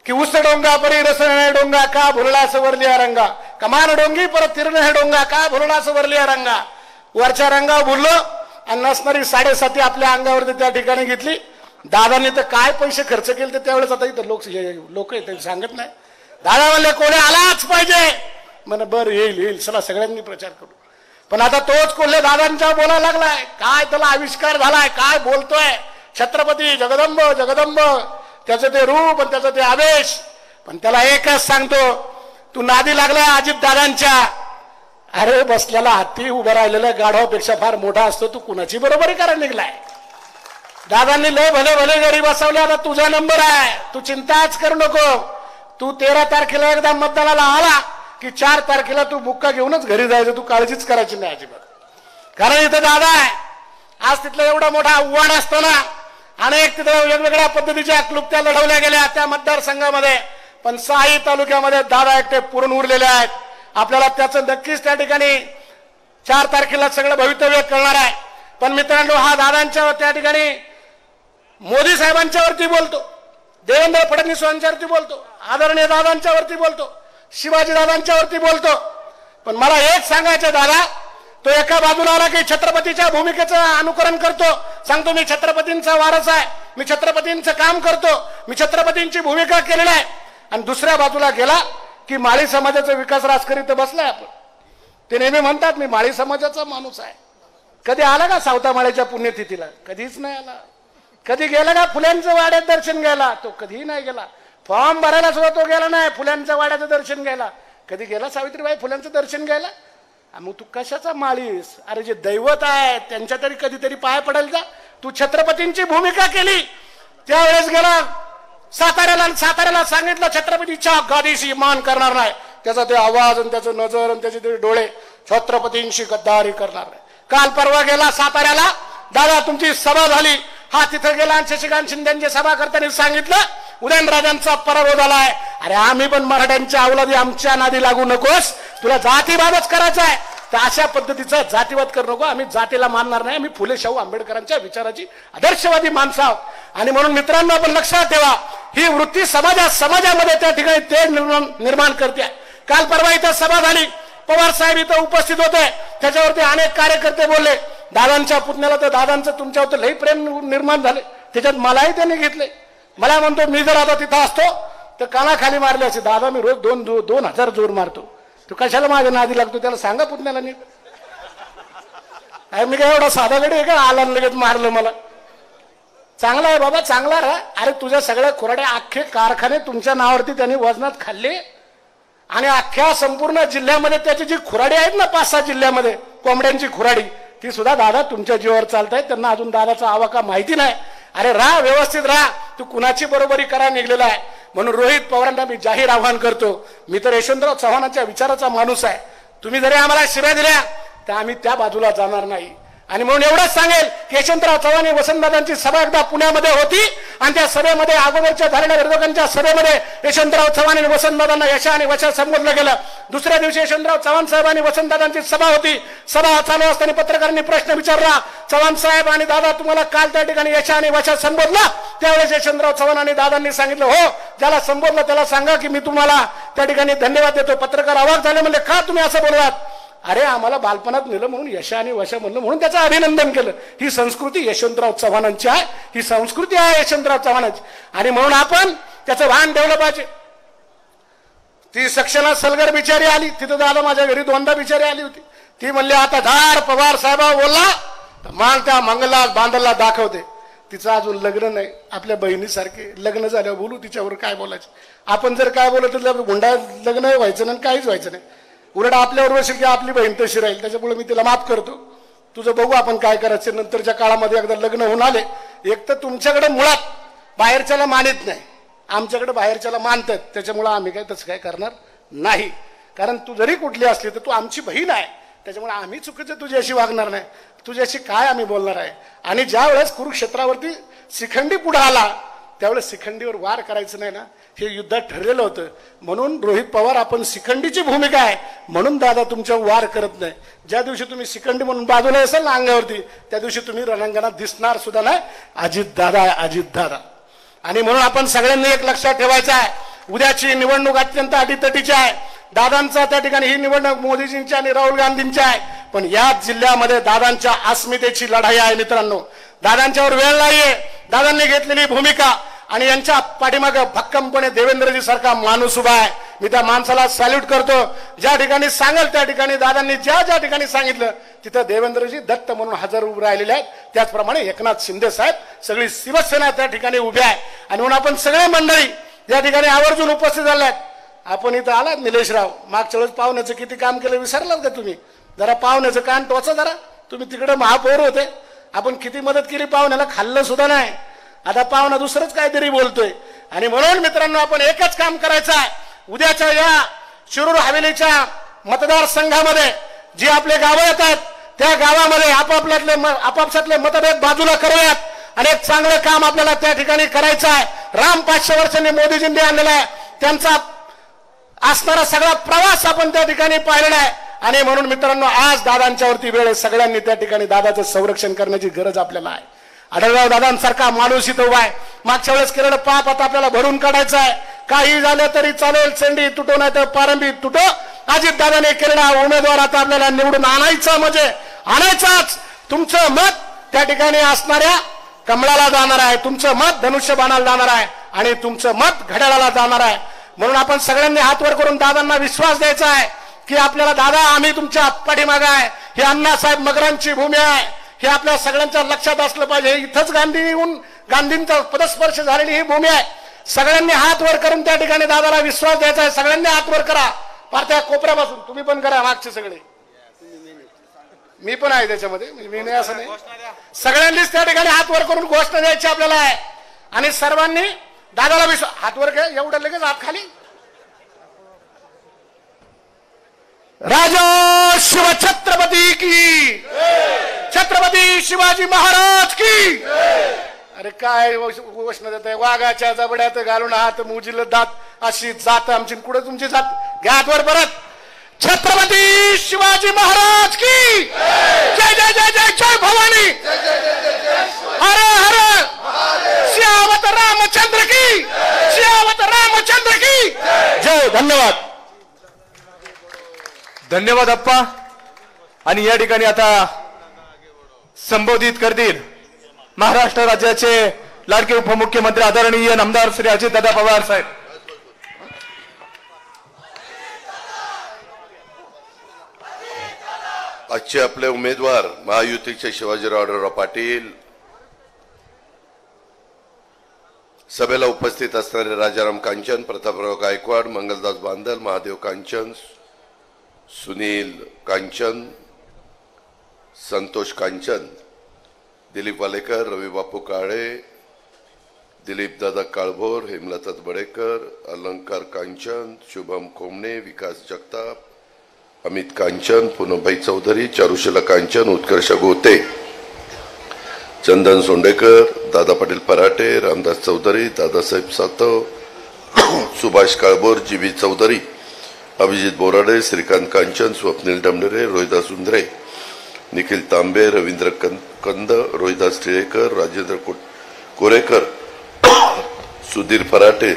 की उस डोंगा परी रसन डोंगा का भुरला सवरली रंगा, कमान डोंगी परत तिरण हे डोंगा का भुरला सवरली रंगा. वरच्या रंगावर भुरलो आणि नसणारी 7.5 आपल्या अंगावरती त्या ठिकाणी घेतली. दादांनी तर काय पैसे खर्च केले ते त्यावेळेस आता इथं लोक सांगत नाही. दादा म्हणले कोणी आलाच पाहिजे, म्हणे बरं येईल, चला सगळ्यांनी प्रचार करू. पण आता तोच कोल्हे दादांच्या बोलायला लागलाय, काय त्याला आविष्कार झालाय, काय बोलतोय, छत्रपती जगदंब जगदंब, त्याचं ते रूप आणि त्याचं ते आवेश. पण त्याला एकच सांगतो, तू नादी लागलाय अजित दादांच्या. अरे बसलेला हत्ती उभा राहिलेल्या गाढवापेक्षा फार मोठा असतो, तू कुणाची बरोबरी करायला निघलाय. दादांनी लय भले भले घरी बसवले, आता तुझा नंबर आहे, तू चिंताच करू नको. तू 13 तारखेला एकदा मतदानाला आला की 4 तारखेला तू बुक्का घेऊनच घरी जायचं, तू काळजीच करायची नाही अजिबात. कारण इथं दादा आहे. आज तिथलं एवढा मोठा आव्हान असताना अनेक तिथं वेगवेगळ्या पद्धतीच्या क्लुप्त्या लढवल्या गेल्या त्या मतदारसंघामध्ये, पण 6 तालुक्यामध्ये दादा एकटे पुरून उरलेले आहेत. आपल्याला त्याचं नक्कीच त्या ठिकाणी 4 तारखेला सगळं भवितव्य कळणार आहे. पण मित्रांनो, हा दादांच्या त्या ठिकाणी मोदी साहेबांच्या वरती बोलतो, देवेंद्र फडणवीस यांच्यावरती बोलतो, आदरणीय दादांच्या वरती बोलतो, शिवाजी दादांच्या वरती बोलतो. पण मला एक सांगायचं दादा, तो एका बाजूला आला की छत्रपतीच्या भूमिकेचं अनुकरण करतो, सांगतो मी छत्रपतींचा वारस आहे, मी छत्रपतींचं काम करतो, मी छत्रपतींची भूमिका केलेली आहे. आणि दुसऱ्या बाजूला गेला की माळी समाजाचा विकास राजकरीत बसलाय. आपण ते नेहमी म्हणतात मी माळी समाजाचा माणूस आहे. कधी आला का सावता माळीच्या पुण्यतिथीला? कधीच नाही आला. कधी गेला का फुल्यांचं वाड्यात दर्शन घ्यायला? तो कधीही नाही गेला. फॉर्म भरायला सुद्धा तो गेला नाही फुल्यांच्या वाड्याचं दर्शन घ्यायला. कधी गेला सावित्रीबाई फुल्यांचं दर्शन घ्यायला? मग तू कशाचा माळीस? अरे जे दैवत आहे त्यांच्या तरी कधीतरी पाय पडेल का? तू छत्रपतींची भूमिका केली त्यावेळेस गेला साताऱ्याला सांगितलं छत्रपतीच्या गादीशी मान करणार नाही. त्याचा ते आवाज आणि त्याचं नजर आणि त्याचे ते डोळे, छत्रपतींशी गद्दारी करणार नाही. काल परवा गेला साताऱ्याला, दादा तुमची सभा झाली, हा तिथं गेला आणि शशिकांत शिंदेची सभा करताना सांगितलं उदयनराजांचा पराभव झालाय. अरे आम्ही पण मराठ्यांच्या अवलादी, आमच्या नादी लागू नकोस, तुला जातीवादच करायचा आहे तर अशा पद्धतीचा जातीवाद करू नको. आम्ही जातीला मानणार नाही, आम्ही फुले शाहू आंबेडकरांच्या विचाराची आदर्शवादी माणसं आहोत. आणि म्हणून मित्रांनो आपण लक्षात ठेवा, ही वृत्ती समाजामध्ये त्या ठिकाणी ते निर्माण करते. काल परवा इथं सभा झाली, पवार साहेब इथं उपस्थित होते, त्याच्यावरती अनेक कार्यकर्ते बोलले. दादांच्या पुतण्याला तर दादांचं तुमच्यावर लई प्रेम निर्माण झाले, त्याच्यात मलाही त्यांनी घेतले. मला म्हणतो मी जर आता तिथं असतो तर कानाखाली मारले असे. दादा मी रोज 2,000 जोर मारतो, तू कशाला माझ्या नादी लागतो? त्याला सांगा पुतण्याला नीट. मी काय एवढा साधा गडी आहे का आला लगेच मारलं मला? चांगला आहे बाबा, चांगला राहा. अरे तुझ्या सगळ्या खुराड्या अख्खे कारखाने तुमच्या नावावरती त्यांनी वजनात खाल्ले आणि अख्ख्या संपूर्ण जिल्ह्यामध्ये त्याची जी खुराडी आहेत ना 5-6 जिल्ह्यामध्ये कोंबड्यांची खुराडी, ती सुद्धा दादा तुमच्या जीवावर चालतायत. त्यांना अजून दादाचा आवाका माहिती नाही. अरे राहा, व्यवस्थित राहा. तू कुणाची बरोबरी करायला निघलेला आहे? म्हणून रोहित पवारांना मी जाहीर आवाहन करतो. मी तर यशवंतराव चव्हाणांच्या विचाराचा माणूस आहे. तुम्ही जरी आम्हाला शिव्या दिल्या तर आम्ही त्या बाजूला जाणार नाही. आणि म्हणून एवढंच सांगेल की यशवंतराव चव्हाण आणि वसंतदादांची सभा एकदा पुण्यामध्ये होती आणि त्या सभेमध्ये अगोदरच्या झालेल्या विरोधकांच्या सभेमध्ये यशवंतराव चव्हाण आणि वसंतदादांना यशा आणि वशा संबोधलं गेलं. दुसऱ्या दिवशी यशवंतराव चव्हाण साहेब आणि वसंतदादांची सभा होती. सभा चालू असताना पत्रकारांनी प्रश्न विचारला, चव्हाण साहेब आणि दादा तुम्हाला काल त्या ठिकाणी यशा आणि वशा संबोधला? त्यावेळेस यशवंतराव चव्हाण आणि दादांनी सांगितलं, हो ज्याला संबोधलं त्याला सांगा की मी तुम्हाला त्या ठिकाणी धन्यवाद देतो. पत्रकार अवाक झाले, म्हणले का तुम्ही असं बोललात? अरे आम्हाला बालपणात नेलं म्हणून यशा आणि वशा म्हणलं म्हणून त्याचं अभिनंदन केलं. ही संस्कृती यशवंतराव चव्हाणांची आहे, ही संस्कृती आहे यशवंतराव चव्हाणांची. आणि म्हणून आपण त्याचं भान ठेवलं पाहिजे. ती सक्षणा सलगर बिचारी आली तिथं, दादा माझ्या घरी दोनदा बिचारी आली होती. ती म्हणली आता धार पवार साहेबा बोलला मान त्या मंगलला बांधला दाखवते. तिचं अजून लग्न नाही, आपल्या बहिणीसारखे लग्न झाल्यावर बोलू तिच्यावर काय बोलायचं. आपण जर काय बोलत तर गुंडा लग्न व्हायचं नाही काहीच व्हायचं नाही. उलट आपल्यावर असेल की आपली बहीण तशी राहील. त्याच्यामुळे मी तिला माफ करतो. तुझं बघू आपण काय करायचं नंतरच्या काळामध्ये. एकदा लग्न होऊन आले, एक तर तुमच्याकडे मुळात बाहेरच्याला मानित नाही, आमच्याकडे बाहेरच्याला मानतात. त्याच्यामुळे आम्ही काय तसं काय करणार नाही. कारण तू जरी कुठली असली तर तू आमची बहीण आहे. त्याच्यामुळे आम्ही चुकीचं तुझ्याशी वागणार नाही. तुझ्याशी काय आम्ही बोलणार आहे. आणि ज्या वेळेस कुरुक्षेत्रावरती शिखंडी पुढे आला त्यावेळेस शिखंडीवर वार करायचं नाही ना, हे युद्धात ठरलेलं होतं. म्हणून रोहित पवार आपण शिखंडीची भूमिका आहे म्हणून दादा तुमच्यावर वार करत नाही. ज्या दिवशी तुम्ही शिखंडी म्हणून बाजूला असाल ना अंगावरती त्या दिवशी तुम्ही रणांगणात दिसणार सुद्धा नाही. अजित दादा आहे, अजित दादा. आणि म्हणून आपण सगळ्यांनी एक लक्षात ठेवायचं आहे, उद्याची निवडणूक अत्यंत अटीतटीची आहे. दादांचा त्या ठिकाणी ही निवडणूक मोदीजींची आणि राहुल गांधींची आहे. पण याच जिल्ह्यामध्ये दादांच्या अस्मितेची लढाई आहे मित्रांनो. दादांच्यावर वेळ नाहीये. दादांनी घेतलेली भूमिका आणि यांच्या पाठीमागे भक्कमपणे देवेंद्रजी सारखा माणूस उभा आहे. मी त्या माणसाला सॅल्यूट करतो. ज्या ठिकाणी सांगेल त्या ठिकाणी दादांनी ज्या ज्या ठिकाणी सांगितलं तिथं देवेंद्रजी दत्त म्हणून हजर उभे राहिलेले आहेत. त्याचप्रमाणे एकनाथ शिंदे साहेब सगळी शिवसेना त्या ठिकाणी उभी आहे. आणि म्हणून आपण सगळे मंडळी या ठिकाणी आवर्जून उपस्थित झाले आहेत. आपण इथं आलात निलेशराव, मागच्या वेळेस पाहुण्याचं किती काम केलं विसरलात का तुम्ही? जरा पाहुण्याचं कान टोचा जरा. तुम्ही तिकडे महापौर होते, आपण किती मदत केली पाहुण्याला, खाल्लं सुद्धा नाही. आता पाहुणा दुसरंच काहीतरी बोलतोय. आणि म्हणून मित्रांनो आपण एकच काम करायचं आहे. उद्याच्या या शिरूर हवेलीच्या मतदारसंघामध्ये जी आपले गावं येतात त्या गावामध्ये आपापसातले मतभेद बाजूला करूयात आणि एक चांगलं काम आपल्याला त्या ठिकाणी करायचं आहे. राम 500 वर्षांनी मोदीजींनी आणलेला आहे, त्यांचा असणारा सगळा प्रवास आपण त्या ठिकाणी पाहिलेला आहे. आणि म्हणून मित्रांनो आज दादांच्यावरती वेळ आहे. सगळ्यांनी त्या ठिकाणी दादाचं संरक्षण करण्याची गरज आपल्याला आहे. आढळराव दादांसारखा माणूस इथं उभा आहे. मागच्या वेळेस केलेलं पाप आता आपल्याला भरून काढायचं आहे. काही झालं तरी चालेल, चेंडी तुटो नाही तर पारंबी तुटो. अजित दादाने केलेला उमेदवार आता आपल्याला निवडून आणायचा म्हणजे आणायचाच. तुमचं मत त्या ठिकाणी असणाऱ्या कमळाला जाणार आहे, तुमचं मत धनुष्यबाणाला जाणार आहे आणि तुमचं मत घड्याळाला जाणार आहे. म्हणून आपण सगळ्यांनी हात वर करून दादांना विश्वास द्यायचा आहे की आपल्याला दादा आम्ही तुमच्या पाठीमागे आहे. ही अण्णासाहेब मगरांची भूमी आहे, हे आपल्या सगळ्यांच्या लक्षात असलं पाहिजे. इथंच गांधींचा पदस्पर्श झालेली ही भूमी आहे. सगळ्यांनी हात वर करून त्या ठिकाणी दादाला विश्वास द्यायचा आहे. सगळ्यांनी हात वर करा, पार त्या कोपऱ्यापासून तुम्ही पण करा, मागचे सगळे, मी पण आहे त्याच्यामध्ये, मी नाही असं नाही. सगळ्यांनीच त्या ठिकाणी हात वर करून घोषणा द्यायची आपल्याला आहे. आणि सर्वांनी दादाला विश्वास, हात वर घ्या, एवढं लगेच हात खाली. राजा शिवछत्रपती की, छत्रपती शिवाजी महाराज की. अरे काय घोषणा देत आहे, वाघाच्या जबड्यात घालून हात मुजील दात अशी जात आमची, कुठे तुमची जात. घ्या हात वर परत. छत्रपती शिवाजी महाराज की जय जय जय जय जय भवानी. हर हर सियावत रामचंद्र की, सियावत रामचंद्र की जय. धन्यवाद. धन्यवाद अप्पा. आणि या ठिकाणी आता संबोधित करतील महाराष्ट्र राज्याचे लाडके उपमुख्यमंत्री आदरणीय नामदार श्री अजितदादा पवार साहेब. आजचे आपले उमेदवार महायुतीचे शिवाजीराव पाटील, सभेला उपस्थित असणारे राजाराम कांचन, प्रतापराव गायकवाड, मंगलदास बांदल, महादेव कांचन, सुनील कांचन, संतोष कांचन, दिलीप वालेकर, रवी बापू काळे, दिलीप दादा काळभोर, हेमलता बडेकर, अलंकार कांचन, शुभम कोमणे, विकास जगताप, अमित कांचन, पूनमभाई चौधरी, चारुशीला कांचन, उत्कर्ष गोते, चंदन सोंडेकर, दादा पाटील पराटे, रामदास चौधरी, दादासाहेब सातव, सुभाष काळभोर, जीवी चौधरी, अभिजित बोराडे, श्रीकांत कांचन, स्वप्नील डमडरे, रोहिदास उंद्रे, निखिल तांबे, रवींद्र कंद, रोहिदास टिळेकर, राजेंद्र कोरेकर, सुधीर फराटे,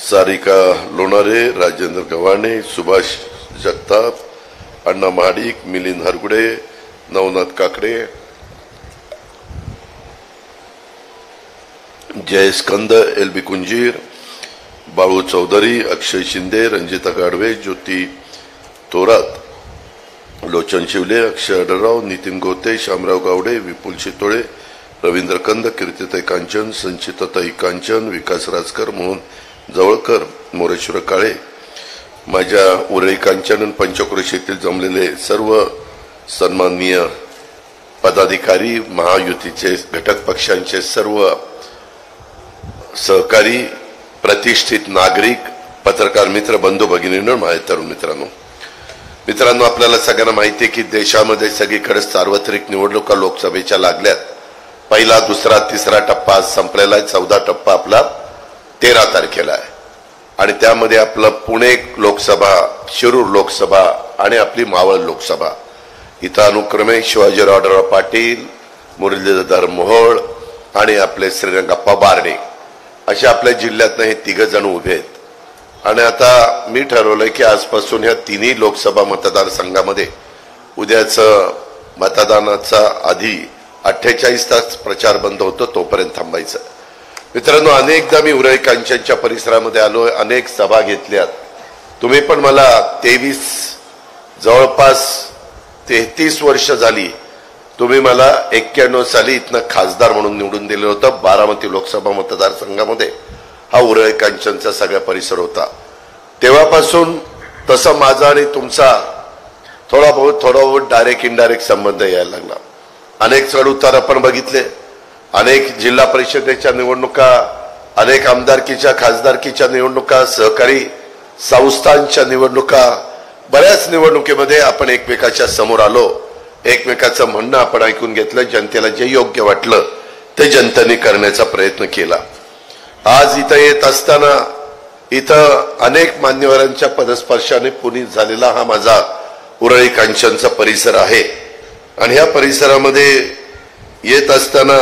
सारिका लोणारे, राजेंद्र गव्हाणे, सुभाष जगताप, अण्णा महाडिक, मिलिंद हरगुडे, नवनाथ काकडे, जयेश कंद, एल.बी. कुंजीर, बाळू चौधरी, अक्षय शिंदे, रंजिता गाडवे, ज्योती थोरात, लोचन शिवले, अक्षय अडरराव, नितीन गोते, शामराव गावडे, विपुल शितोळे, रवींद्र कंद, कीर्तिताई कांचन, संचिताताई कांचन, विकास राजकर, मोहन जवळकर, मोरेश्वर काळे, माझ्या उरळी कांचन पंचक्रोश येथील जमलेले सर्व सन्माननीय पदाधिकारी, महायुतीचे घटक पक्षांचे सर्व सहकारी, प्रतिष्ठित नागरिक, पत्रकार मित्र, बंधू भगिनींनो, माझ्या तरुण मित्रांनो, आपल्याला सगळ्यांना माहिती आहे की देशामध्ये सगळीकडे सार्वत्रिक निवडणुका लोकसभेच्या लागल्यात. पहिला, दुसरा, तिसरा टप्पा संपलेला आहे. 14 टप्पा आपला 13 तारखेला आहे आणि त्यामध्ये आपलं पुणे लोकसभा, शिरूर लोकसभा आणि आपली मावळ लोकसभा, इथं अनुक्रमे शिवाजीराव आढळराव पाटील, मुरलीधर मोहोळ आणि आपले श्रीरंगप्पा बारणे असे आपल्या जिल्ह्यातनं हे 3 जण उभे आहेत. आणि आता मी ठरवलंय की आजपासून ह्या 3 लोकसभा मतदारसंघामध्ये उद्याचं मतदानाचा आधी 48 तास प्रचार बंद होतो तोपर्यंत थांबायचं. मित्रांनो, अनेकदा मी उरळी कांचनच्या परिसरामध्ये आलोय, अनेक सभा घेतल्यात. तुम्ही पण मला 23 जवळपास 33 वर्ष झाली. तुम्ही मला 91 साली इथनं खासदार म्हणून निवडून दिलं होतं. बारामती लोकसभा मतदारसंघामध्ये हा उरळी कांचनचा सगळा परिसर होता. तेव्हापासून तसं माझा आणि तुमचा थोडा बहुत डायरेक्ट इनडायरेक्ट संबंध यायला लागला. अनेक चढ उतार आपण बघितले. अनेक जिल्हा परिषदेच्या निवडणुका, अनेक आमदारकीच्या, खासदारकीच्या निवडणुका, सहकारी संस्थांच्या निवडणुका, बऱ्याच निवडणुकीमध्ये आपण एकमेकाच्या समोर आलो. एकमेकाचं म्हणणं आपण ऐकून घेतलं. जनतेला जे योग्य वाटलं ते जनतेने करण्याचा प्रयत्न केला. आज इथं येत असताना इथं अनेक मान्यवरांच्या पदस्पर्शाने पुनीत झालेला हा माझा उरळी कांचनचा परिसर आहे. आणि ह्या परिसरामध्ये येत असताना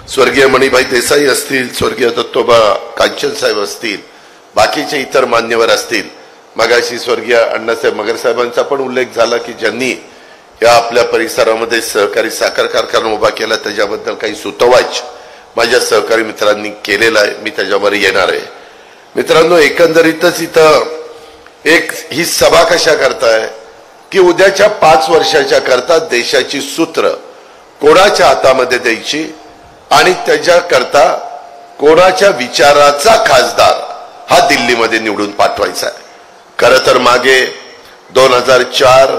स्वर्गीय मणिभाई देसाई असतील, स्वर्गीय दत्तोबा कांचन साहेब असतील, बाकीचे इतर मान्यवर असतील. मगाशी स्वर्गीय अण्णासाहेब मगर साहेबांचा पण उल्लेख झाला की ज्यांनी या आपल्या परिसरामध्ये सहकारी साखर कारखाना उभा केला, त्याच्याबद्दल काही सुतोवाच माझ्या सहकारी मित्रांनी केलेला आहे. मी त्याच्यावर येणार आहे. मित्रांनो, एकंदरीतच इथं ही सभा कशा करताय की उद्याच्या 5 वर्षाच्या करता देशाची सूत्र कोणाच्या हातामध्ये द्यायची आणि त्याच्याकरता कोणाच्या विचाराचा खासदार हा दिल्लीमध्ये निवडून पाठवायचा आहे. खरं तर मागे 2004,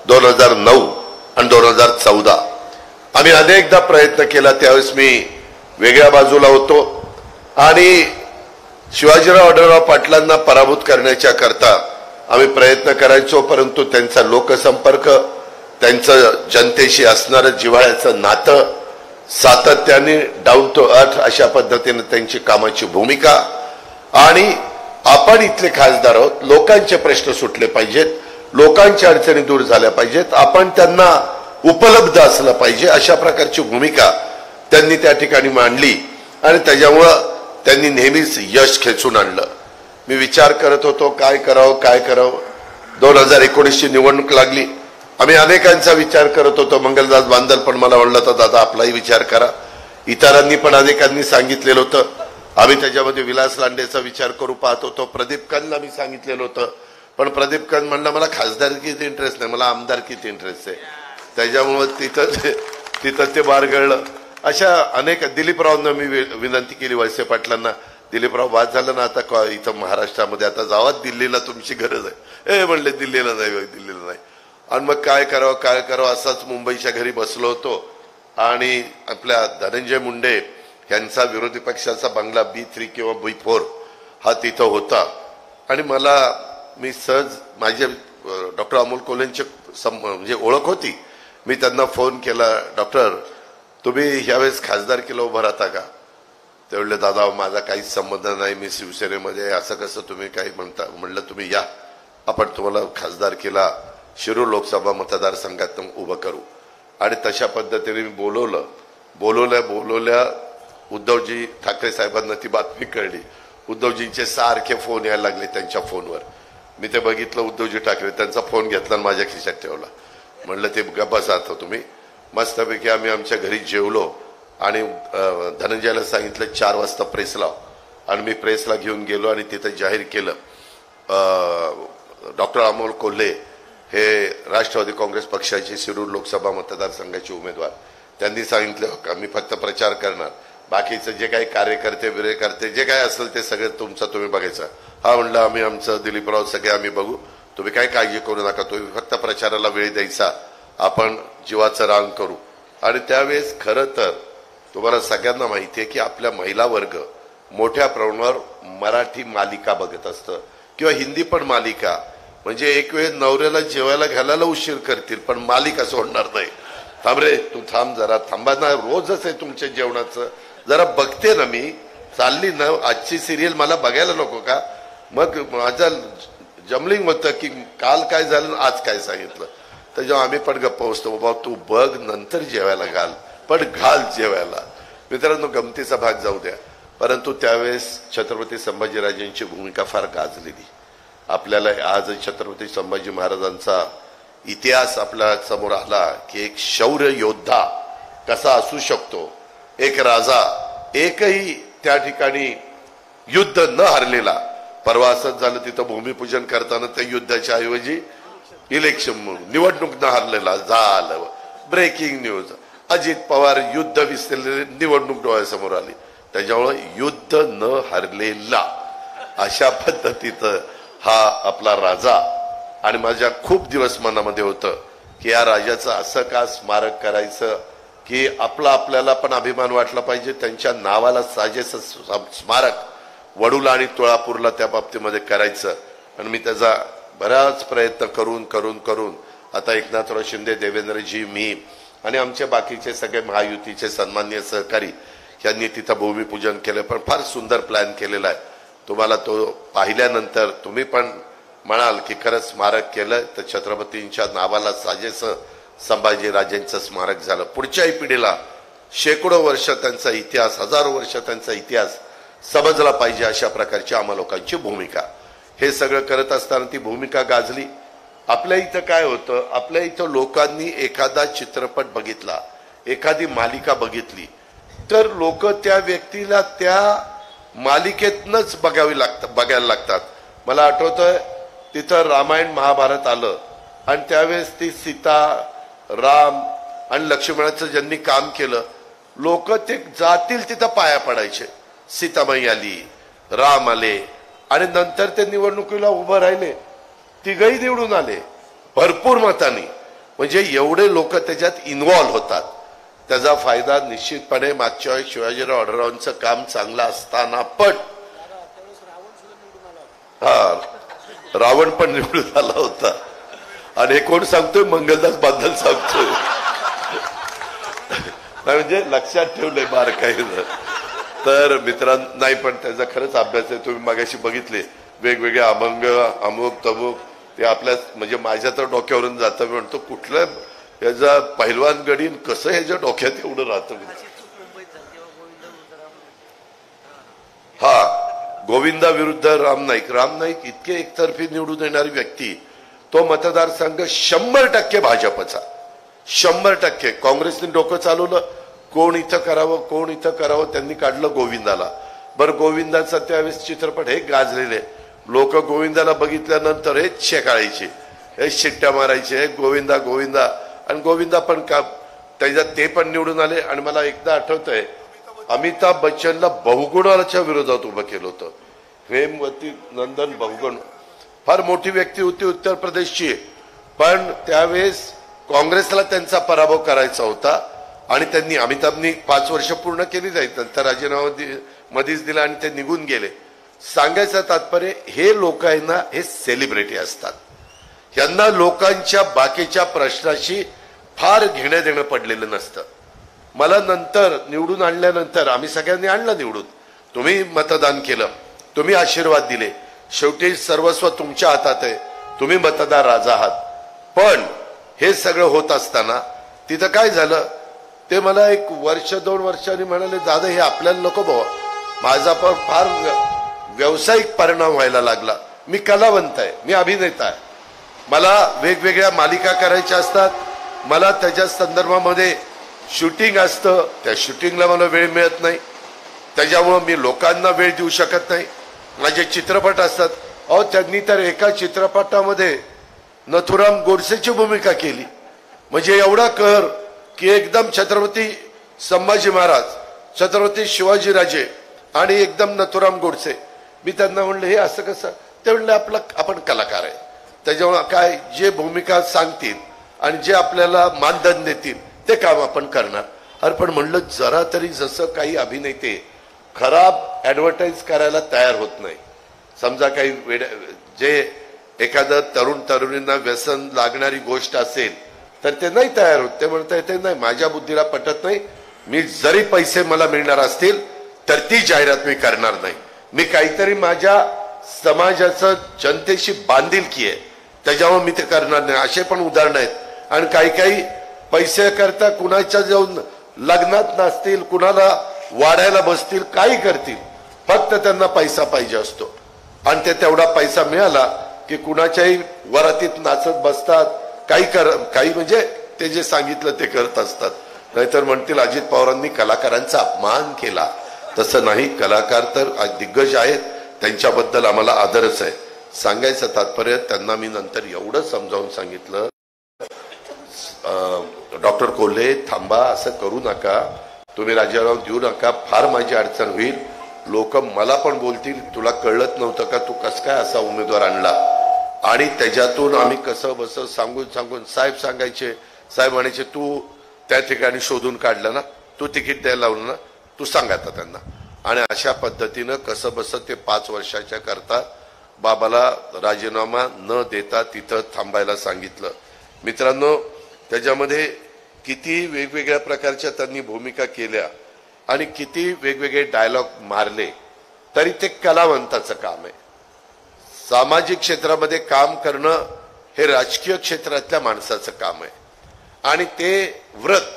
2009 आणि 2014 आम्ही अनेकदा प्रयत्न केला. त्यावेळेस मी वेगळ्या बाजूला होतो आणि शिवाजीराव आढळराव पाटलांना पराभूत करण्याच्या करता आम्ही प्रयत्न करायचो. परंतु त्यांचा लोकसंपर्क, त्यांचं जनतेशी असणारं जिव्हाळ्याचं नातं, सातत्याने डाऊन टू अर्थ अशा पद्धतीने त्यांची कामाची भूमिका, आणि आपण इथले खासदार आहोत, लोकांचे प्रश्न सुटले पाहिजेत, लोकांच्या अडचणी दूर झाल्या पाहिजेत, आपण त्यांना उपलब्ध असलं पाहिजे, अशा प्रकारची भूमिका त्यांनी त्या ठिकाणी मांडली आणि त्याच्यामुळं त्यांनी नेहमीच यश खेचून आणलं. मी विचार करत होतो काय करावं. 2019ची निवडणूक लागली. आम्ही अनेकांचा विचार करत होतो. मंगलदास बांदल पण मला म्हणलं होतं, दादा आपलाही विचार करा. इतरांनी पण अनेकांनी सांगितलेलं होतं. आम्ही त्याच्यामध्ये विलास लांडेचा विचार करू पाहत होतो. प्रदीप कंदला मी सांगितलेलं होतं, पण प्रदीप कंद म्हणला मला खासदारकीत इंटरेस्ट नाही, मला आमदारकीत इंटरेस्ट आहे. त्याच्यामुळे तिथं ते बारगळलं. अशा अनेक दिलीपरावांना मी विनंती केली, वळसे पाटलांना, दिलीपराव बाद झालं ना आता इथं महाराष्ट्रामध्ये, आता जावा दिल्लीला, तुमची गरज आहे. म्हणले दिल्लीला नाही. आणि मग काय करावं असाच मुंबईच्या घरी बसलो होतो आणि आपल्या धनंजय मुंडे यांचा विरोधी पक्षाचा बंगला B3 किंवा B4 हा तिथं होता. आणि मी सहज माझे डॉक्टर अमोल कोल्हेंची म्हणजे ओळख होती. मी त्यांना फोन केला, डॉक्टर तुम्ही यावेळेस खासदारकीला उभं राहता का? ते म्हणले दादा माझा काहीच संबंध नाही, मी शिवसेनेमध्ये, असं कसं तुम्ही काही म्हणता? म्हणलं तुम्ही या, आपण तुम्हाला खासदारकीला शिरूर लोकसभा मतदारसंघात उभं करू. आणि तशा पद्धतीने मी बोलवल्या उद्धवजी ठाकरे साहेबांना ती बातमी कळली. उद्धवजींचे सारखे फोन यायला लागले त्यांच्या फोनवर. मी ते बघितलं, उद्धवजी ठाकरे त्यांचा फोन घेतला आणि माझ्या खिशात ठेवला. म्हणलं ते गप्पा साथ तुम्ही. मस्तपैकी आम्ही आमच्या घरी जेवलो आणि धनंजयला सांगितलं 4 वाजता प्रेस लाव. आणि मी प्रेसला घेऊन गेलो आणि तिथं जाहीर केलं डॉक्टर अमोल कोल्हे हे राष्ट्रवादी काँग्रेस पक्षाचे शिरूर लोकसभा मतदारसंघाचे उमेदवार. त्यांनी सांगितलं का मी फक्त प्रचार करणार, बाकीचं जे काही कार्यकर्ते जे काही असेल ते सगळं तुमचं तुम्ही बघायचं. हा म्हणलं आम्ही आमचं दिलीपराव सगळे आम्ही बघू, तुम्ही काही काळजी करू नका, तुम्ही फक्त प्रचाराला वेळ द्यायचा, आपण जीवाचं रान करू. आणि त्यावेळेस खरं तर तुम्हाला सगळ्यांना माहिती आहे की आपल्या महिला वर्ग मोठ्या प्रमाणावर मराठी मालिका बघत असतं किंवा हिंदी पण मालिका. म्हणजे एक वेळ नवऱ्याला जेवायला घालायला उशीर करतील पण मालिका सोडणार नाही. थांब रे तू थांब जरा, थांबा ना, रोजच आहे तुमच्या जेवणाचं, जरा बघते ना मी, चालली ना आजची सिरियल मला बघायला नको का? मग माझं जमलिंग होतं की काल काय झालं आज काय सांगितलं. तर जेव्हा आम्ही पण गप्पा बसतो, बाबा तू बघ नंतर जेवायला घाल, पण घाल जेवायला. मित्रांनो गमतीचा भाग जाऊ द्या, परंतु त्यावेळेस छत्रपती संभाजीराजांची भूमिका फार गाजलेली. आपल्याला आज छत्रपती संभाजी महाराजांचा इतिहास आपल्या समोर आला की एक शौर्य योद्धा कसा असू शकतो, एक राजा, एकही त्या ठिकाणी युद्ध न हरलेला. परवा असंच झालं, तिथं भूमिपूजन करताना त्या युद्धाच्या ऐवजी इलेक्शन म्हणून निवडणूक न हरलेला झालं. ब्रेकिंग न्यूज, अजित पवार युद्ध विसरलेले, निवडणूक डोळ्यासमोर आली. त्याच्यामुळे युद्ध न हरलेला अशा पद्धतीचं हा आपला राजा. आणि माझ्या खूप दिवस मनामध्ये होतं की या राजाचं असं का स्मारक करायचं की आपल्याला पण अभिमान वाटला पाहिजे. त्यांच्या नावाला साजेसं स्मारक वडूला आणि तुळापूरला त्या बाबतीमध्ये करायचं. आणि मी त्याचा बराच प्रयत्न करून आता एकनाथराव शिंदे, देवेंद्रजी, मी आणि आमचे बाकीचे सगळे महायुतीचे सन्माननीय सहकारी यांनी तिथं भूमिपूजन केलं. पण फार सुंदर प्लॅन केलेला आहे. तुम्हाला तो पाहिल्यानंतर तुम्ही पण म्हणाल की खरंच स्मारक केलं तर छत्रपतींच्या नावाला साजेसं संभाजीराजांचं स्मारक झालं. पुढच्याही पिढीला शेकडो वर्ष त्यांचा इतिहास, हजारो वर्ष त्यांचा इतिहास समजला पाहिजे, अशा प्रकारची आम्हा लोकांची भूमिका. हे सगळं करत असताना ती भूमिका गाजली. आपल्या इथं काय होतं, आपल्या इथं लोकांनी एखादा चित्रपट बघितला, एखादी मालिका बघितली तर लोक त्या व्यक्तीला त्या मालिकेतनच बघायला लागतात. मला आठवतंय तिथं रामायण महाभारत आलं आणि त्यावेळेस ती सीता, राम आणि लक्ष्मणाचं ज्यांनी काम केलं, लोक ते जातील तिथं पाया पडायचे. सीताबाई आली, राम आले आणि नंतर ते निवडणुकीला उभं राहिले, तिघही निवडून आले भरपूर मतांनी. म्हणजे एवढे लोक त्याच्यात इन्व्हॉल्व्ह होतात. त्याचा फायदा निश्चितपणे मागच्या वेळी शिवाजीराव आढळरावांचं काम चांगलं असताना पण रावण पण निवडून आला होता. आणि हे कोण सांगतोय? मंगलदास बांधल सांगतोय. म्हणजे लक्षात ठेवलंय बारकाईनं. तर मित्रांनो नाही, पण त्याचा खरंच अभ्यास आहे. तुम्ही मागाशी बघितले वेगवेगळे अभंग, अमुक तमुक, ते आपल्या म्हणजे माझ्या तर डोक्यावरून जातं. मी म्हणतो कुठलं याचा पहिलवान गडीन कसं ह्याच्या डोक्यात एवढं राहतं. हा गोविंदा विरुद्ध राम नाईक इतके एकतर्फी निवडून येणारी व्यक्ती. तो मतदारसंघ 100% भाजपचा, 100%. काँग्रेसने डोकं चालवलं, कोण इथं करावं, त्यांनी काढलं गोविंदाला. बरं गोविंदाचा त्यावेळेस चित्रपट हे गाजलेले लोक गोविंदाला बघितल्यानंतर हेच शेकाळायचे, हे शिट्ट्या मारायचे, हे गोविंदा. आणि गोविंदा पण का त्याच्यात ते पण निवडून आले. आणि मला एकदा आठवतंय अमिताभ बच्चनला बहुगुणाच्या विरोधात उभं केलं होतं. हेमवती नंदन बहुगुण फार मोठी व्यक्ती होती उत्तर प्रदेशची, पण त्यावेळेस काँग्रेसला त्यांचा पराभव करायचा होता आणि त्यांनी अमिताभनी 5 वर्ष पूर्ण केली जाईल, नंतर राजीनामा मध्येच दिला आणि ते निघून गेले. सांगायचं तात्पर्य हे लोक आहे ना, हे सेलिब्रिटी असतात। यांना लोकांच्या बाकीच्या प्रश्नाशी फार घेणं देणं पडलेलं नसतं। मला नंतर निवडून आणल्यानंतर आम्ही सगळ्यांनी आणलं निवडून, तुम्ही मतदान केलं, तुम्ही आशीर्वाद दिले, शेवटी सर्वस्व तुमच्या हातात आहे, तुम्ही मतदार राजा आहात। पण हे सगळं होत असताना तिथं काय झालं ते मला 1 वर्ष 2 वर्षांनी म्हणाले, दादा हे आपल्याला नको बाबा। माझा पण फार व्यावसायिक परिणाम व्हायला लागला। मी कलावंत आहे, मी अभिनेता आहे, मला वेगवेगळ्या मालिका करायच्या असतात, मला त्याच्या संदर्भामध्ये शूटिंग असतं, त्या शूटिंगला मला वेळ मिळत नाही, त्याच्यामुळं मी लोकांना वेळ देऊ शकत नाही। माझे चित्रपट असतात, अहो त्यांनी तर एका चित्रपटामध्ये नथुराम गोडसेची भूमिका केली, म्हणजे एवढा कहर की एकदम छत्रपती संभाजी महाराज, छत्रपती शिवाजीराजे आणि एकदम नथुराम गोडसे। मी त्यांना म्हणलं हे असं कसं? ते म्हणले आपण कलाकार आहे, त्याच्यामुळे काय जे भूमिका सांगतील आणि जे आपल्याला मानधन देतील ते काम आपण करणार। अरे पण म्हणलं जरा तरी जसं काही अभिनेते खराब ऍडव्हर्टाईज करायला तयार होत नाही, समजा काही जे एखादं तरुण तरुणींना व्यसन लागणारी गोष्ट असेल तर ते नाही तयार होत, ते म्हणतात ते नाही, माझ्या बुद्धीला पटत नाही, मी जरी पैसे मला मिळणार असतील तर ती जाहिरात मी करणार नाही, मी काहीतरी माझ्या समाजाचं जनतेशी बांधिलकी आहे त्याच्यामुळे मी ते करणार नाही, असे पण उदाहरण आहेत। आणि काही काही पैसे करता कुणाच्या जाऊन लग्नात नसतील, कुणाला वाढायला बसतील, काही करतील, फक्त त्यांना पैसा पाहिजे असतो आणि ते तेवढा पैसा मिळाला की कुणाच्याही वरातीत नाचत बसतात, काही म्हणजे ते जे सांगितलं ते करत असतात। नाहीतर म्हणतील अजित पवारांनी कलाकारांचा अपमान केला, तसं नाही, कलाकार तर दिग्गज आहेत, त्यांच्याबद्दल आम्हाला आदरच आहे। सांगायचं तात्पर्य त्यांना मी नंतर एवढं समजावून सांगितलं, डॉक्टर कोल्हे थांबा, असं करू नका, तुम्ही राजीनामा देऊ नका, फार माझी अडचण होईल, लोक मला पण बोलतील तुला कळत नव्हतं का, तू कस काय असा उमेदवार आणला। आणि त्याच्यातून आम्ही कसं बस सांगून साहेब सांगायचे, साहेब म्हणायचे तू त्या ठिकाणी शोधून काढलं ना, तू तिकीट द्यायला लावलं ना, तू सांग आता त्यांना। आणि अशा पद्धतीनं कसं बस ते 5 वर्षाच्या करता बाबाला राजीनामा न देता तिथं थांबायला सांगितलं। मित्रांनो, त्याच्यामध्ये किती वेगवेगळ्या प्रकारच्या त्यांनी भूमिका केल्या आणि किती वेगवेगळे डायलॉग मारले, तरी ते कलावंताचं काम आहे। सामाजिक क्षेत्रामध्ये काम करणं हे राजकीय क्षेत्रातल्या माणसाचं काम आहे आणि ते व्रत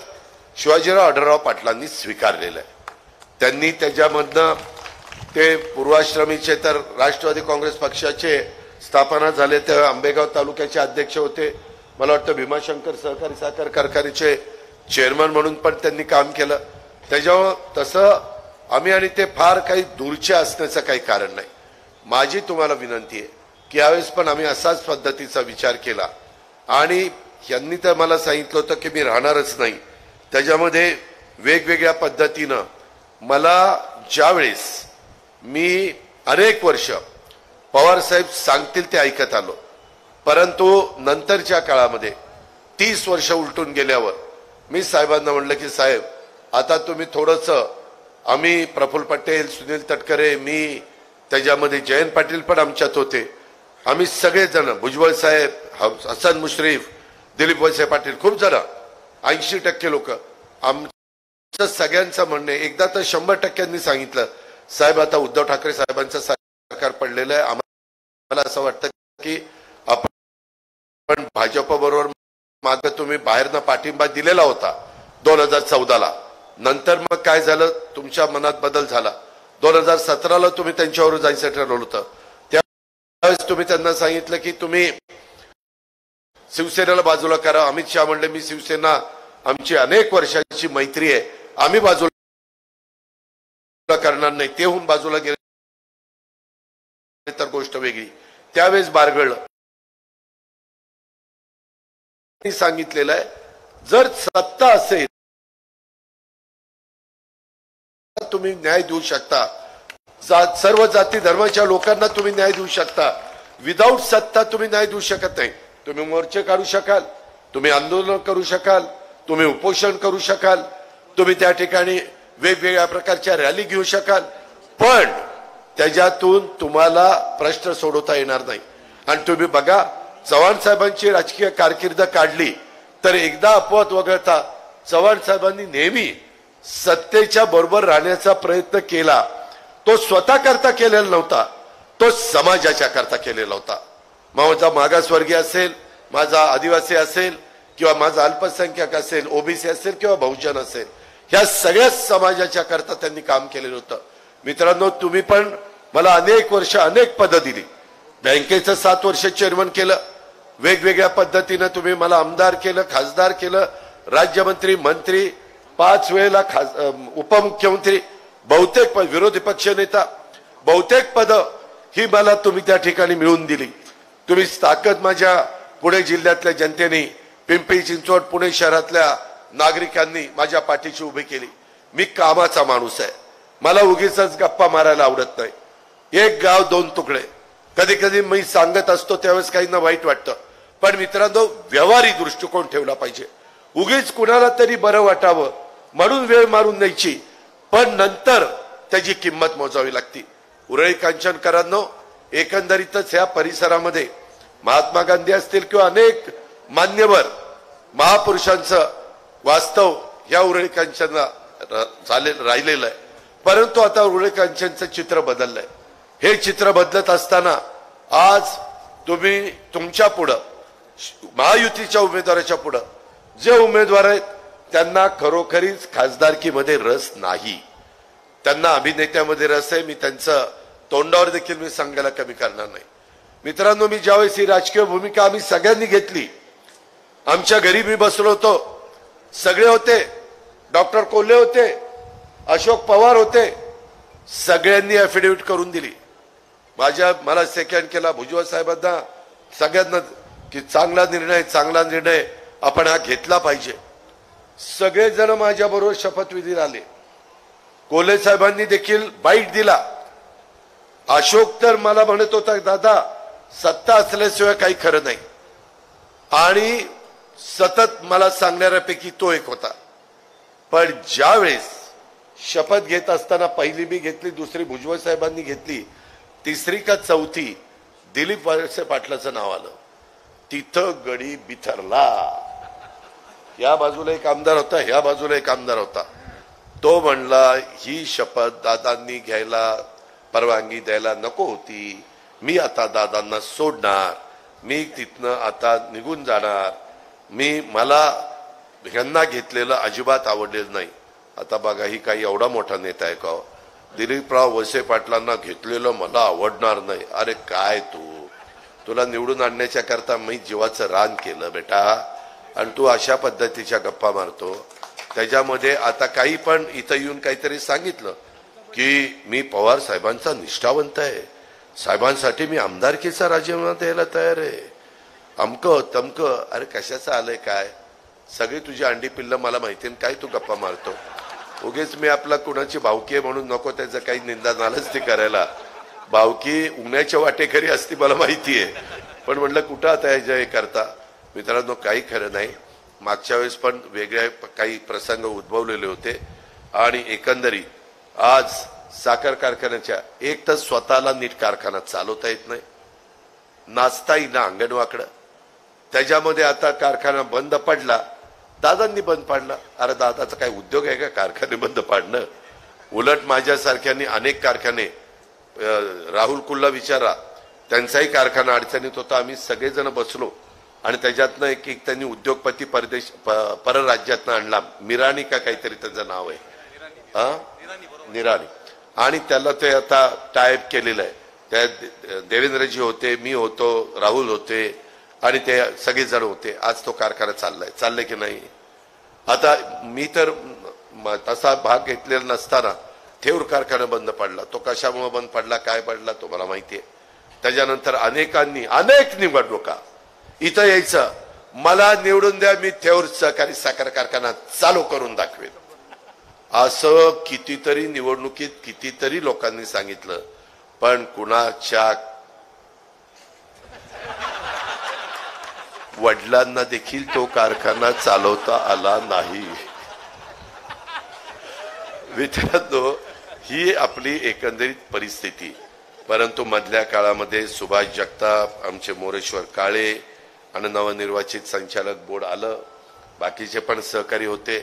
शिवाजीराव आढळराव पाटलांनी स्वीकारलेलं आहे। त्यांनी त्याच्यामधनं ते पूर्वाश्रमीचे तर राष्ट्रवादी काँग्रेस पक्षाचे स्थापना झाले, ते आंबेगाव तालुक्याचे अध्यक्ष होते, मला वाटतं भीमाशंकर सहकारी साखर कारखान्याचे चेअरमन म्हणून पण त्यांनी काम केलं। त्याच्यामुळं तसं आम्ही आणि ते फार काही दूरचे असण्याचं काही कारण नाही। माझी तुम्हाला विनंती आहे की यावेळेस पण आम्ही असाच पद्धतीचा विचार केला आणि यांनी तर मला सांगितलं होतं की मी राहणारच नाही, त्याच्यामध्ये वेगवेगळ्या पद्धतीनं मला ज्यावेळेस मी अनेक वर्ष पवार साहेब सांगतील ते ऐकत आलो, परंतु नंतरच्या काळामध्ये 30 वर्ष उलटून गेल्यावर मी साहेबांना म्हणलं की साहेब आता तुम्ही थोडंसं, आम्ही प्रफुल्ल पटेल, सुनील तटकरे, मी, त्याच्यामध्ये जयंत पाटील पण आमच्यात होते, आम्ही सगळेजण, भुजबळ साहेब, हसन मुश्रीफ, दिलीप वळसे पाटील, खूप जण, 80% लोक, आमचं सगळ्यांचं म्हणणं एकदा तर 100% सांगितलं, साहेब आता उद्धव ठाकरे साहेबांचं सरकार पडलेलं आहे, आम्हाला असं वाटतं की आपण भाजप बरोबर मागे तुम्ही बाहेरनं पाठिंबा दिलेला होता 2014ला, नंतर मग काय झालं, तुमच्या मनात बदल झाला, 2017ला तुम्ही त्यांच्यावर जायचं ठरवलं होतं, त्यावेळेस तुम्ही त्यांना सांगितलं की तुम्ही शिवसेनेला बाजूला करा। अमित शहा म्हणले मी शिवसेना, आमची अनेक वर्षांची मैत्री आहे, आम्ही बाजूला करणार नाही, ते होऊन बाजूला गेले तर गोष्ट वेगळी। त्यावेळेस बारगळलं, सांगितलेलं आहे जर सत्ता असेल तुम्ही न्याय देऊ शकता, सर्व जाती धर्माच्या लोकांना तुम्ही न्याय देऊ शकता, विदाऊट सत्ता तुम्ही न्याय देऊ शकत नाही। तुम्ही मोर्चे काढू शकाल, तुम्ही आंदोलन करू शकाल, तुम्ही उपोषण करू शकाल, तुम्ही त्या ठिकाणी वेगवेगळ्या प्रकारच्या रॅली घेऊ शकाल, पण त्याच्यातून तुम्हाला प्रश्न सोडवता येणार नाही. आणि तुम्ही बघा, चव्हाण साहेबांची राजकीय कारकीर्द काढली तर एकदा अपवाद वगळता चव्हाण साहेबांनी नेहमी सत्तेच्या बरोबर राहण्याचा प्रयत्न केला. तो स्वतः करता केलेला नव्हता, तो समाजाच्या करता केलेला होता. माझा मागासवर्गीय असेल, माझा आदिवासी असेल, किंवा माझा अल्पसंख्याक असेल, ओबीसी असेल किंवा बहुजन असेल, ह्या सगळ्या समाजाच्या करता त्यांनी काम केलेलं होतं. मित्रांनो, तुम्ही पण मला अनेक वर्ष अनेक पदं दिली. बँकेचं 7 वर्ष चेअरमन केलं, वेगवेगळ्या पद्धतीनं तुम्ही मला आमदार केलं, खासदार केलं, राज्यमंत्री, मंत्री, 5 वेळेला उपमुख्यमंत्री, बहुतेक विरोधी पक्ष नेता, बहुतेक पदं ही मला तुम्ही त्या ठिकाणी मिळवून दिली. तुम्ही ताकद माझ्या पुणे जिल्ह्यातल्या जनतेने, पिंपरी चिंचवड, पुणे शहरातल्या नागरिकांनी माझ्या पाठीशी उभी केली. मी कामाचा माणूस आहे, मला उगीच गप्पा मारायला आवडत नाही. एक गाव 2 तुकडे कधी कधी मी सांगत असतो, त्यावेळेस काहींना वाईट वाटतं. पण मित्रांनो, व्यवहारिक दृष्टिकोन ठेवला पाहिजे. उगीच कुणाला तरी बरं वाटावं म्हणून वेळ मारून द्यायची, पण नंतर त्याची किंमत मोजावी लागती. उरळी कांचनकरांनो, एकंदरीतच या परिसरामध्ये महात्मा गांधी असतील किंवा अनेक मान्यवर महापुरुषांचं वास्तव या उरळी कांचनला राहिलेलं आहे. परंतु आता उरळी कांचनचं चित्र बदललंय. हे चित्र बदलत असताना आज तुम्ही तुमच्या पुढं, महायुतीच्या उमेदवाराच्या पुढं जे उमेदवार आहेत त्यांना खरोखरीच खासदारकीमध्ये रस नाही, त्यांना अभिनेत्यामध्ये रस आहे. मी त्यांचं तोंडावर देखील मी सांगायला कमी करणार नाही. मित्रांनो, मी ज्यावेळेस ही राजकीय भूमिका आम्ही सगळ्यांनी घेतली, आमच्या घरी मी बसलो होतो, सगळे होते, डॉक्टर कोल्हे होते, अशोक पवार होते, सगळ्यांनी अफिडेव्हिट करून दिली. मला सेकंड केला भुजबळ साहेबांना, सगळ्यांना, की चांगला निर्णय आपण हा घेतला पाहिजे. सगळेजण माझ्या बरोबर शपथविधीला आले. कोल्हे साहेबांनी देखील बाईट दिला. अशोक तर मला म्हणत होता, दादा सत्ता असल्याशिवाय काही खरं नाही, आणि सतत मला सांगणाऱ्यापैकी तो एक होता. पण ज्यावेळेस शपथ घेत असताना पहिली मी घेतली, दुसरी भुजबळ साहेबांनी घेतली, तिसरी का चौथी दिलीप वळसे पाटलाचं नाव आलं. तिथं गडी बिथरला. या बाजूला एक आमदार होता, ह्या बाजूला एक आमदार होता. तो म्हणला, ही शपथ दादांनी घ्यायला परवानगी द्यायला नको होती, मी आता दादांना सोडणार, मी तिथनं आता निघून जाणार, मला ह्यांना घेतलेलं अजिबात आवडलेलं नाही. आता बघा, ही काही एवढा मोठा नेता आहे का? दिलीपराव वळसे पाटलांना घेतलेलं मला आवडणार नाही. अरे काय तुला निवडून आणण्याच्या करता मी जीवाचं रान केलं बेटा, आणि तू अशा पद्धतीच्या गप्पा मारतो. त्याच्यामध्ये आता काही पण इथं येऊन काहीतरी सांगितलं की मी पवार साहेबांचा निष्ठावंत आहे, साहेबांसाठी मी आमदारकीचा राजीनामा द्यायला तयार आहे, अमकं तमकं. अरे कशाचं आलंय काय? सगळी तुझी अंडी पिल्लं मला माहिती, काय तू गप्पा मारतो? उगीच मी आपला कुणाची भावकी आहे म्हणून नको त्याचं काही निंदा नालच ती करायला. भावकी उन्हाच्या वाटेकरी असती मला माहिती आहे, पण म्हटलं कुठं आता हे करता. मित्रांनो, काही खरं नाही. मागच्या वेळेस पण वेगळे काही प्रसंग उद्भवलेले होते, आणि एकंदरीत आज साखर कारखान्याच्या एक तर स्वतःला नीट कारखाना चालवता येत नाही, नाचता येईना अंगणवाकडं. त्याच्यामध्ये आता कारखाना बंद पडला, दादांनी बंद पाडला. अरे दादाचा काय उद्योग आहे का कारखाने बंद पाडणं? उलट माझ्यासारख्यांनी अनेक कारखाने, राहुल कुल्ला विचारा, त्यांचाही कारखाना अडचणीत होता. आम्ही सगळेजण बसलो आणि त्याच्यातनं एक त्यांनी उद्योगपती परराज्यातनं आणला, मिराणी का काहीतरी त्यांचं नाव आहे, निराणी, आणि त्याला ते आता टायप केलेलं आहे. त्या देवेंद्रजी होते, मी होतो, राहुल होते, आणि ते सगळेजण होते. आज तो कारखाना चाललाय की नाही? आता मी तर तसा भाग घेतलेला नसताना ठेवर कारखाना बंद पडला. तो कशामुळे बंद पडला, काय पडला, तो मला माहितीये. त्याच्यानंतर अनेक निवडणुका इथं यायचं, मला निवडून द्या, मी ठेवर सहकारी साखर कारखाना चालू करून दाखवेन, असं कितीतरी निवडणुकीत कितीतरी लोकांनी सांगितलं. पण कुणाच्या वडिलांना देखील तो कारखाना चालवता आला नाही. मित्रांनो, ही आपली एकंदरीत परिस्थिती. परंतु मधल्या काळामध्ये सुभाष जगताप, आमचे मोरेश्वर काळे आणि नवनिर्वाचित संचालक बोर्ड आलं, बाकीचे पण सहकारी होते.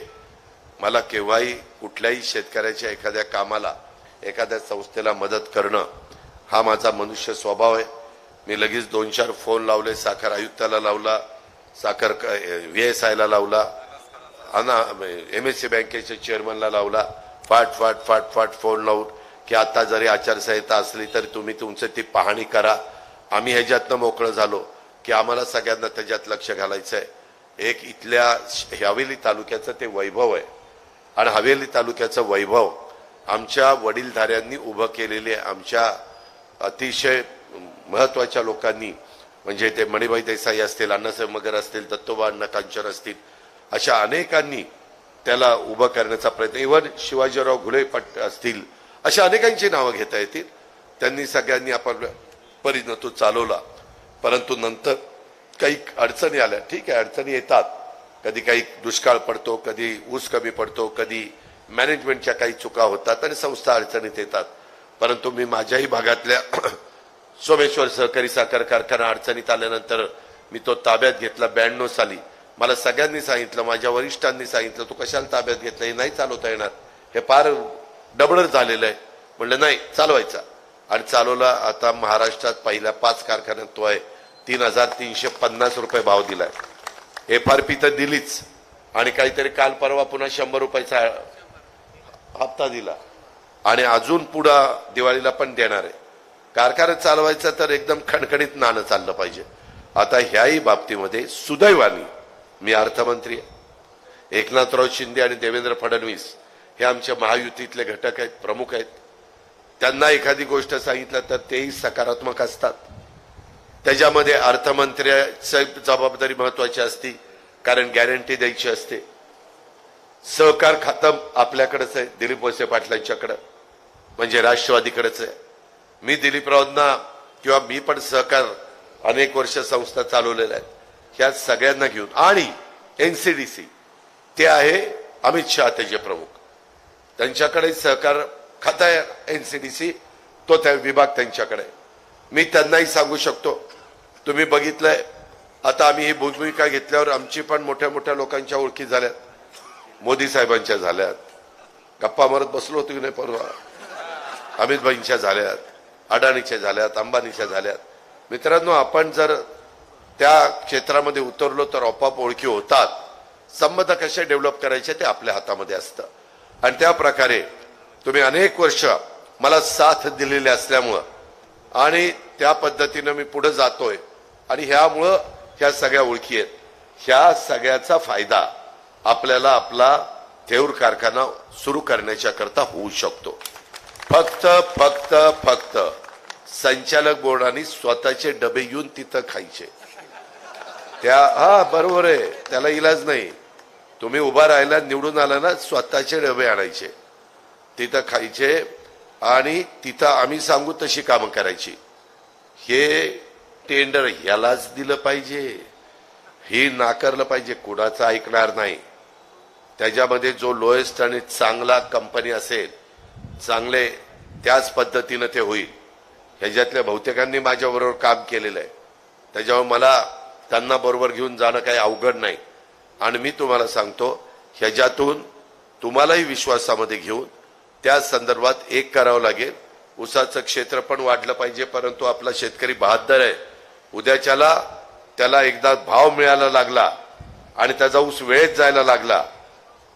मला केव्हाही कुठल्याही शेतकऱ्याच्या एखाद्या कामाला, एखाद्या संस्थेला मदत करणं हा माझा मनुष्य स्वभाव आहे. मी लगेच 2-4 फोन लावले. साखर आयुक्ताला लावला, साखर VSIला लावला, MSC बँकेच्या चेअरमनला लावला. फाट फोन लावून की आता जरी आचारसंहिता असली तरी तुम्ही तुमचं ती पाहणी करा. आम्ही ह्याच्यातनं मोकळं झालो की आम्हाला सगळ्यांना त्याच्यात लक्ष घालायचं आहे. एक इथल्या हवेली तालुक्याचं ते वैभव आहे आणि हवेली तालुक्याचं वैभव आमच्या वडीलधाऱ्यांनी उभं केलेले, आमच्या अतिशय महत्वाच्या लोकांनी, म्हणजे ते मणिभाई देसाई असतील, अण्णासाहेब मगर असतील, दत्तोबा अण्णा कांचन असतील, अशा अनेकांनी त्याला उभं करण्याचा प्रयत्न, इव्हन शिवाजीराव घुले असतील, अशा अनेकांची नावं घेता येतील. त्यांनी सगळ्यांनी आपल्या परीनं तो चालवला. परंतु नंतर काही अडचणी आल्या. ठीक आहे, अडचणी येतात. कधी काही दुष्काळ पडतो, कधी ऊस कमी पडतो, कधी मॅनेजमेंटच्या काही चुका होतात आणि संस्था अडचणीत येतात. परंतु मी माझ्याही भागातल्या सोमेश्वर सहकारी साखर कारखाना अडचणीत आल्यानंतर मी तो ताब्यात घेतला 92 साली. मला सगळ्यांनी सांगितलं, माझ्या वरिष्ठांनी सांगितलं, तू कशाला ताब्यात घेतलं, हे नाही चालवता येणार, हे फार डबडर झालेलं आहे. म्हणलं नाही, चालवायचा. आणि चालवला. आता महाराष्ट्रात पहिल्या 5 कारखान्यात तो आहे. 3,350 रुपये भाव दिलाय. FRP तर दिलीच आणि काहीतरी काल परवा पुन्हा 100 रुपयाचा हप्ता दिला आणि अजून पुढं दिवाळीला पण देणार आहे. कारखाना चालवायचा तर एकदम खणखणीत नाणं चाललं पाहिजे. आता ह्याही बाबतीमध्ये सुदैवानी मी अर्थमंत्री आहे. एकनाथराव शिंदे आणि देवेंद्र फडणवीस हे आमच्या महायुतीतले घटक आहेत, प्रमुख आहेत. त्यांना एखादी गोष्ट सांगितलं तर तेही सकारात्मक असतात. त्याच्यामध्ये अर्थमंत्र्याची जबाबदारी महत्वाची असते, कारण गॅरंटी द्यायची असते. सहकार खातं आपल्याकडेच आहे, दिलीप वळसे पाटलांच्याकडे, म्हणजे राष्ट्रवादीकडेच आहे. मी दिलीपरावांना किंवा मी पण सहकार अनेक वर्ष संस्था चालवलेल्या आहेत. ह्या सगळ्यांना घेऊन आणि NCDC ते आहे अमित शहा त्याचे प्रमुख, त्यांच्याकडे सहकार खाता आहे NCDC, तो त्या विभाग त्यांच्याकडे. मी त्यांनाही सांगू शकतो, तुम्ही बघितलंय आता आम्ही ही भूमिका घेतल्यावर आमची पण मोठ्या मोठ्या लोकांच्या ओळखी झाल्यात, मोदी साहेबांच्या झाल्यात, गप्पा मारत बसलो होतो की नाही परवा, अमित भाईंच्या झाल्यात, अडाणीच्या झाल्यात, अंबानीच्या झाल्यात. मित्रांनो, आपण जर त्या क्षेत्रामध्ये उतरलो तर आपोआप ओळखी होतात. संबंध कसे डेव्हलप करायचे ते आपल्या हातामध्ये असतं. आणि त्या प्रकारे तुम्ही अनेक वर्ष मला साथ दिलेली असल्यामुळं आणि त्या पद्धतीनं मी पुढे जातोय आणि ह्यामुळं ह्या सगळ्या ओळखी आहेत. ह्या सगळ्याचा फायदा आपल्याला आपला थेऊर कारखाना सुरू करण्याच्या करता होऊ शकतो. फक्त संचालक बोर्डाने स्वतःचे डबे येऊन तिथं खायचे. बरोबर आहे, त्याला इलाज नाही. तुम्ही उभा राहिला, निवडून आला ना, स्वतःचे डबे आणायचे, तिथं खायचे आणि तिथं आम्ही सांगू तशी कामं करायची. हे टेंडर ह्यालाच दिलं पाहिजे, हे नाकारलं पाहिजे, कुणाचं ऐकणार नाही. त्याच्यामध्ये जो लोएस्ट आणि चांगला कंपनी असेल, चांगले त्याच पद्धतीनं ते होईल. ह्याच्यातल्या बहुतेकांनी माझ्याबरोबर काम केलेलं आहे, त्याच्यामुळे मला त्यांना बरोबर घेऊन जाणं काही अवघड नाही. आणि मी तुम्हाला सांगतो, ह्याच्यातून तुम्हालाही विश्वासामध्ये घेऊन त्या संदर्भात एक करावं लागेल. ऊसाचं क्षेत्र पण वाढलं पाहिजे, परंतु आपला शेतकरी बहादर आहे. उद्याच्याला त्याला एकदा भाव मिळायला लागला आणि त्याचा ऊस वेळेत जायला लागला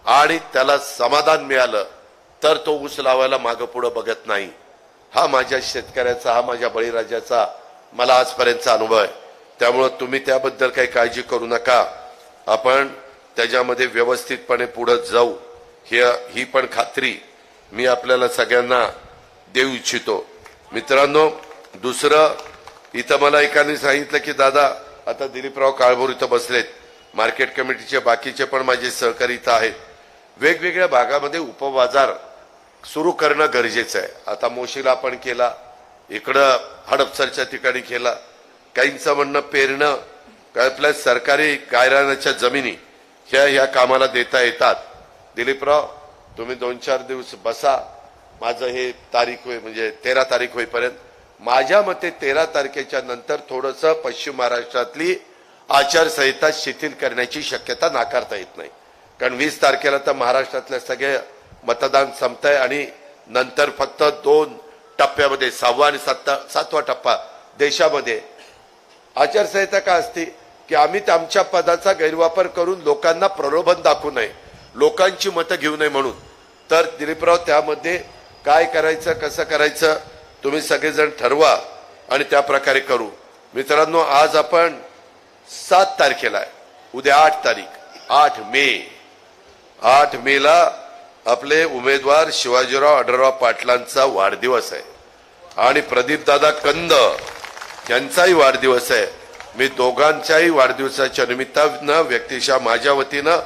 आणि त्याला समाधान मिळालं तर तो ऊस लावायला मागं पुढं बघत नाही. हा माझ्या शेतकऱ्याचा, हा माझ्या बळीराजाचा मला आजपर्यंतचा अनुभव आहे. त्यामुळं तुम्ही त्याबद्दल काही काळजी करू नका. आपण त्याच्यामध्ये व्यवस्थितपणे पुढे जाऊ, ही पण खात्री मी आपल्याला सगळ्यांना देऊ इच्छितो. मित्रांनो, दुसरं, इथं मला एकाने सांगितलं की दादा, आता दिलीपराव काळभोर इथं बसलेत, मार्केट कमिटीचे बाकीचे पण माझे सहकारी इथं आहेत. वेगवेगळ्या भागामध्ये उपबाजार सुरू करणं गरजेचं आहे. आता मोशीला आपण केला, इकडं हडपसरच्या ठिकाणी केला. काहींचं म्हणणं पेरणं, आपल्या सरकारी गायरानाच्या जमिनी ह्या कामाला देता येतात. दिलीपराव, तुम्ही 2-4 दिवस बसा माझं हे तारीख होय म्हणजे 13 तारीख होईपर्यंत माझ्या मते 13 तारखेच्या नंतर थोडंसं पश्चिम महाराष्ट्रातली आचारसंहिता शिथिल करण्याची शक्यता नाकारता येत नाही. कारण 20 तारखेला तर महाराष्ट्रातल्या सगळे मतदान संपतंय आणि नंतर फक्त 2 टप्प्यामध्ये 6वा आणि 7वा टप्पा देशामध्ये आचारसंहिता का असते की आम्ही आमच्या पदाचा गैरवापर करून लोकांना प्रलोभन दाखवू नये, लोकांची मतं घेऊ नये म्हणून. तर दिलीपराव त्यामध्ये काय करायचं कसं करायचं तुम्ही सगळेजण ठरवा आणि त्या प्रकारे करू. मित्रांनो, आज आपण 7 तारखेला आहे, उद्या 8 तारीख 8 मेला आपले उमेदवार शिवाजीराव आढळराव पाटलांचा वाढदिवस आहे आणि प्रदीपदादा कंद यांचाही वाढदिवस आहे. मी दोघांच्याही वाढदिवसाच्या निमित्तानं व्यक्तिशः माझ्या वतीनं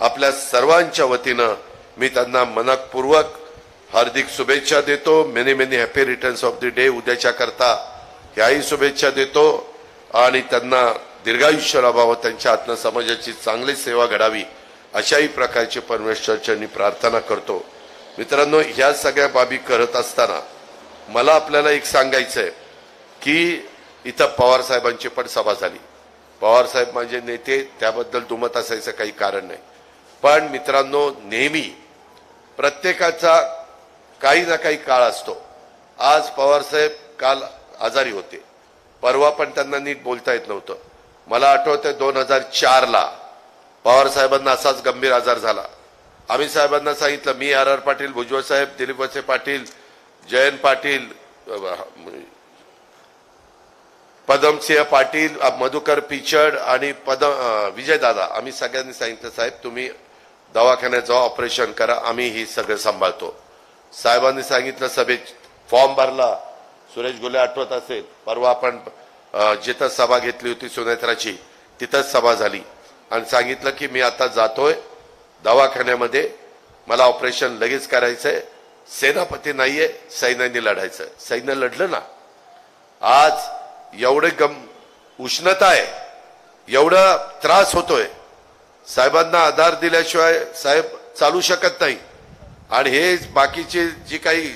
आपल्या सर्वांच्या वतीनं मी त्यांना मनपूर्वक हार्दिक शुभेच्छा देतो. Many happy returns of the day उद्याच्या करता ह्याही शुभेच्छा देतो आणि त्यांना दीर्घायुष्य लाभावं, त्यांच्या आत्मसमाजाची चांगली सेवा घडावी अशाही प्रकारची परमेश्वरचरणी प्रार्थना करतो. मित्रांनो, ह्या सगळ्या बाबी करत असताना मला आपल्याला एक सांगायचंय की इथं पवार साहेबांची पण सभा झाली. पवार साहेब माझे नेते, त्याबद्दल दुमत असायचं काही कारण नाही. पण मित्रांनो, नेहमी प्रत्येकाचा काही ना काही काळ असतो. आज पवार साहेब काल आजारी होते, परवा पण त्यांना नीट बोलता येत नव्हतं. मला आठवतंय 2004ला पवार साहेबांना असाच गंभीर आजार झाला. आम्ही साहेबांना सांगितलं, मी आर पाटील, भुजबळ साहेब, दिलीप वळसे पाटील, जयंत पाटील, पदमसिंह पाटील, मधुकर पिचड आणि विजयदादा, आम्ही सगळ्यांनी सांगितलं साहेब तुम्ही दवाखान्यात जाऊ, ऑपरेशन करा, आम्ही ही सगळं सांभाळतो. साहेबांनी सांगितलं, सभेत फॉर्म भरला. सुरेश गुले आठवत असेल, परवा आपण जिथं सभा घेतली होती सुनेत्राची तिथंच सभा झाली आणि सांगितलं की मी आता जातोय दवाखान्यामध्ये, मला ऑपरेशन लगेच करायचंय, सेनापती नाहीये, सैन्याने लढायचं. सैन्य लढलं ना. आज एवढे उष्णता आहे, एवढा त्रास होतोय, साहेबांना आधार दिल्याशिवाय साहेब चालू शकत नाही. आणि हे बाकीचे जी काही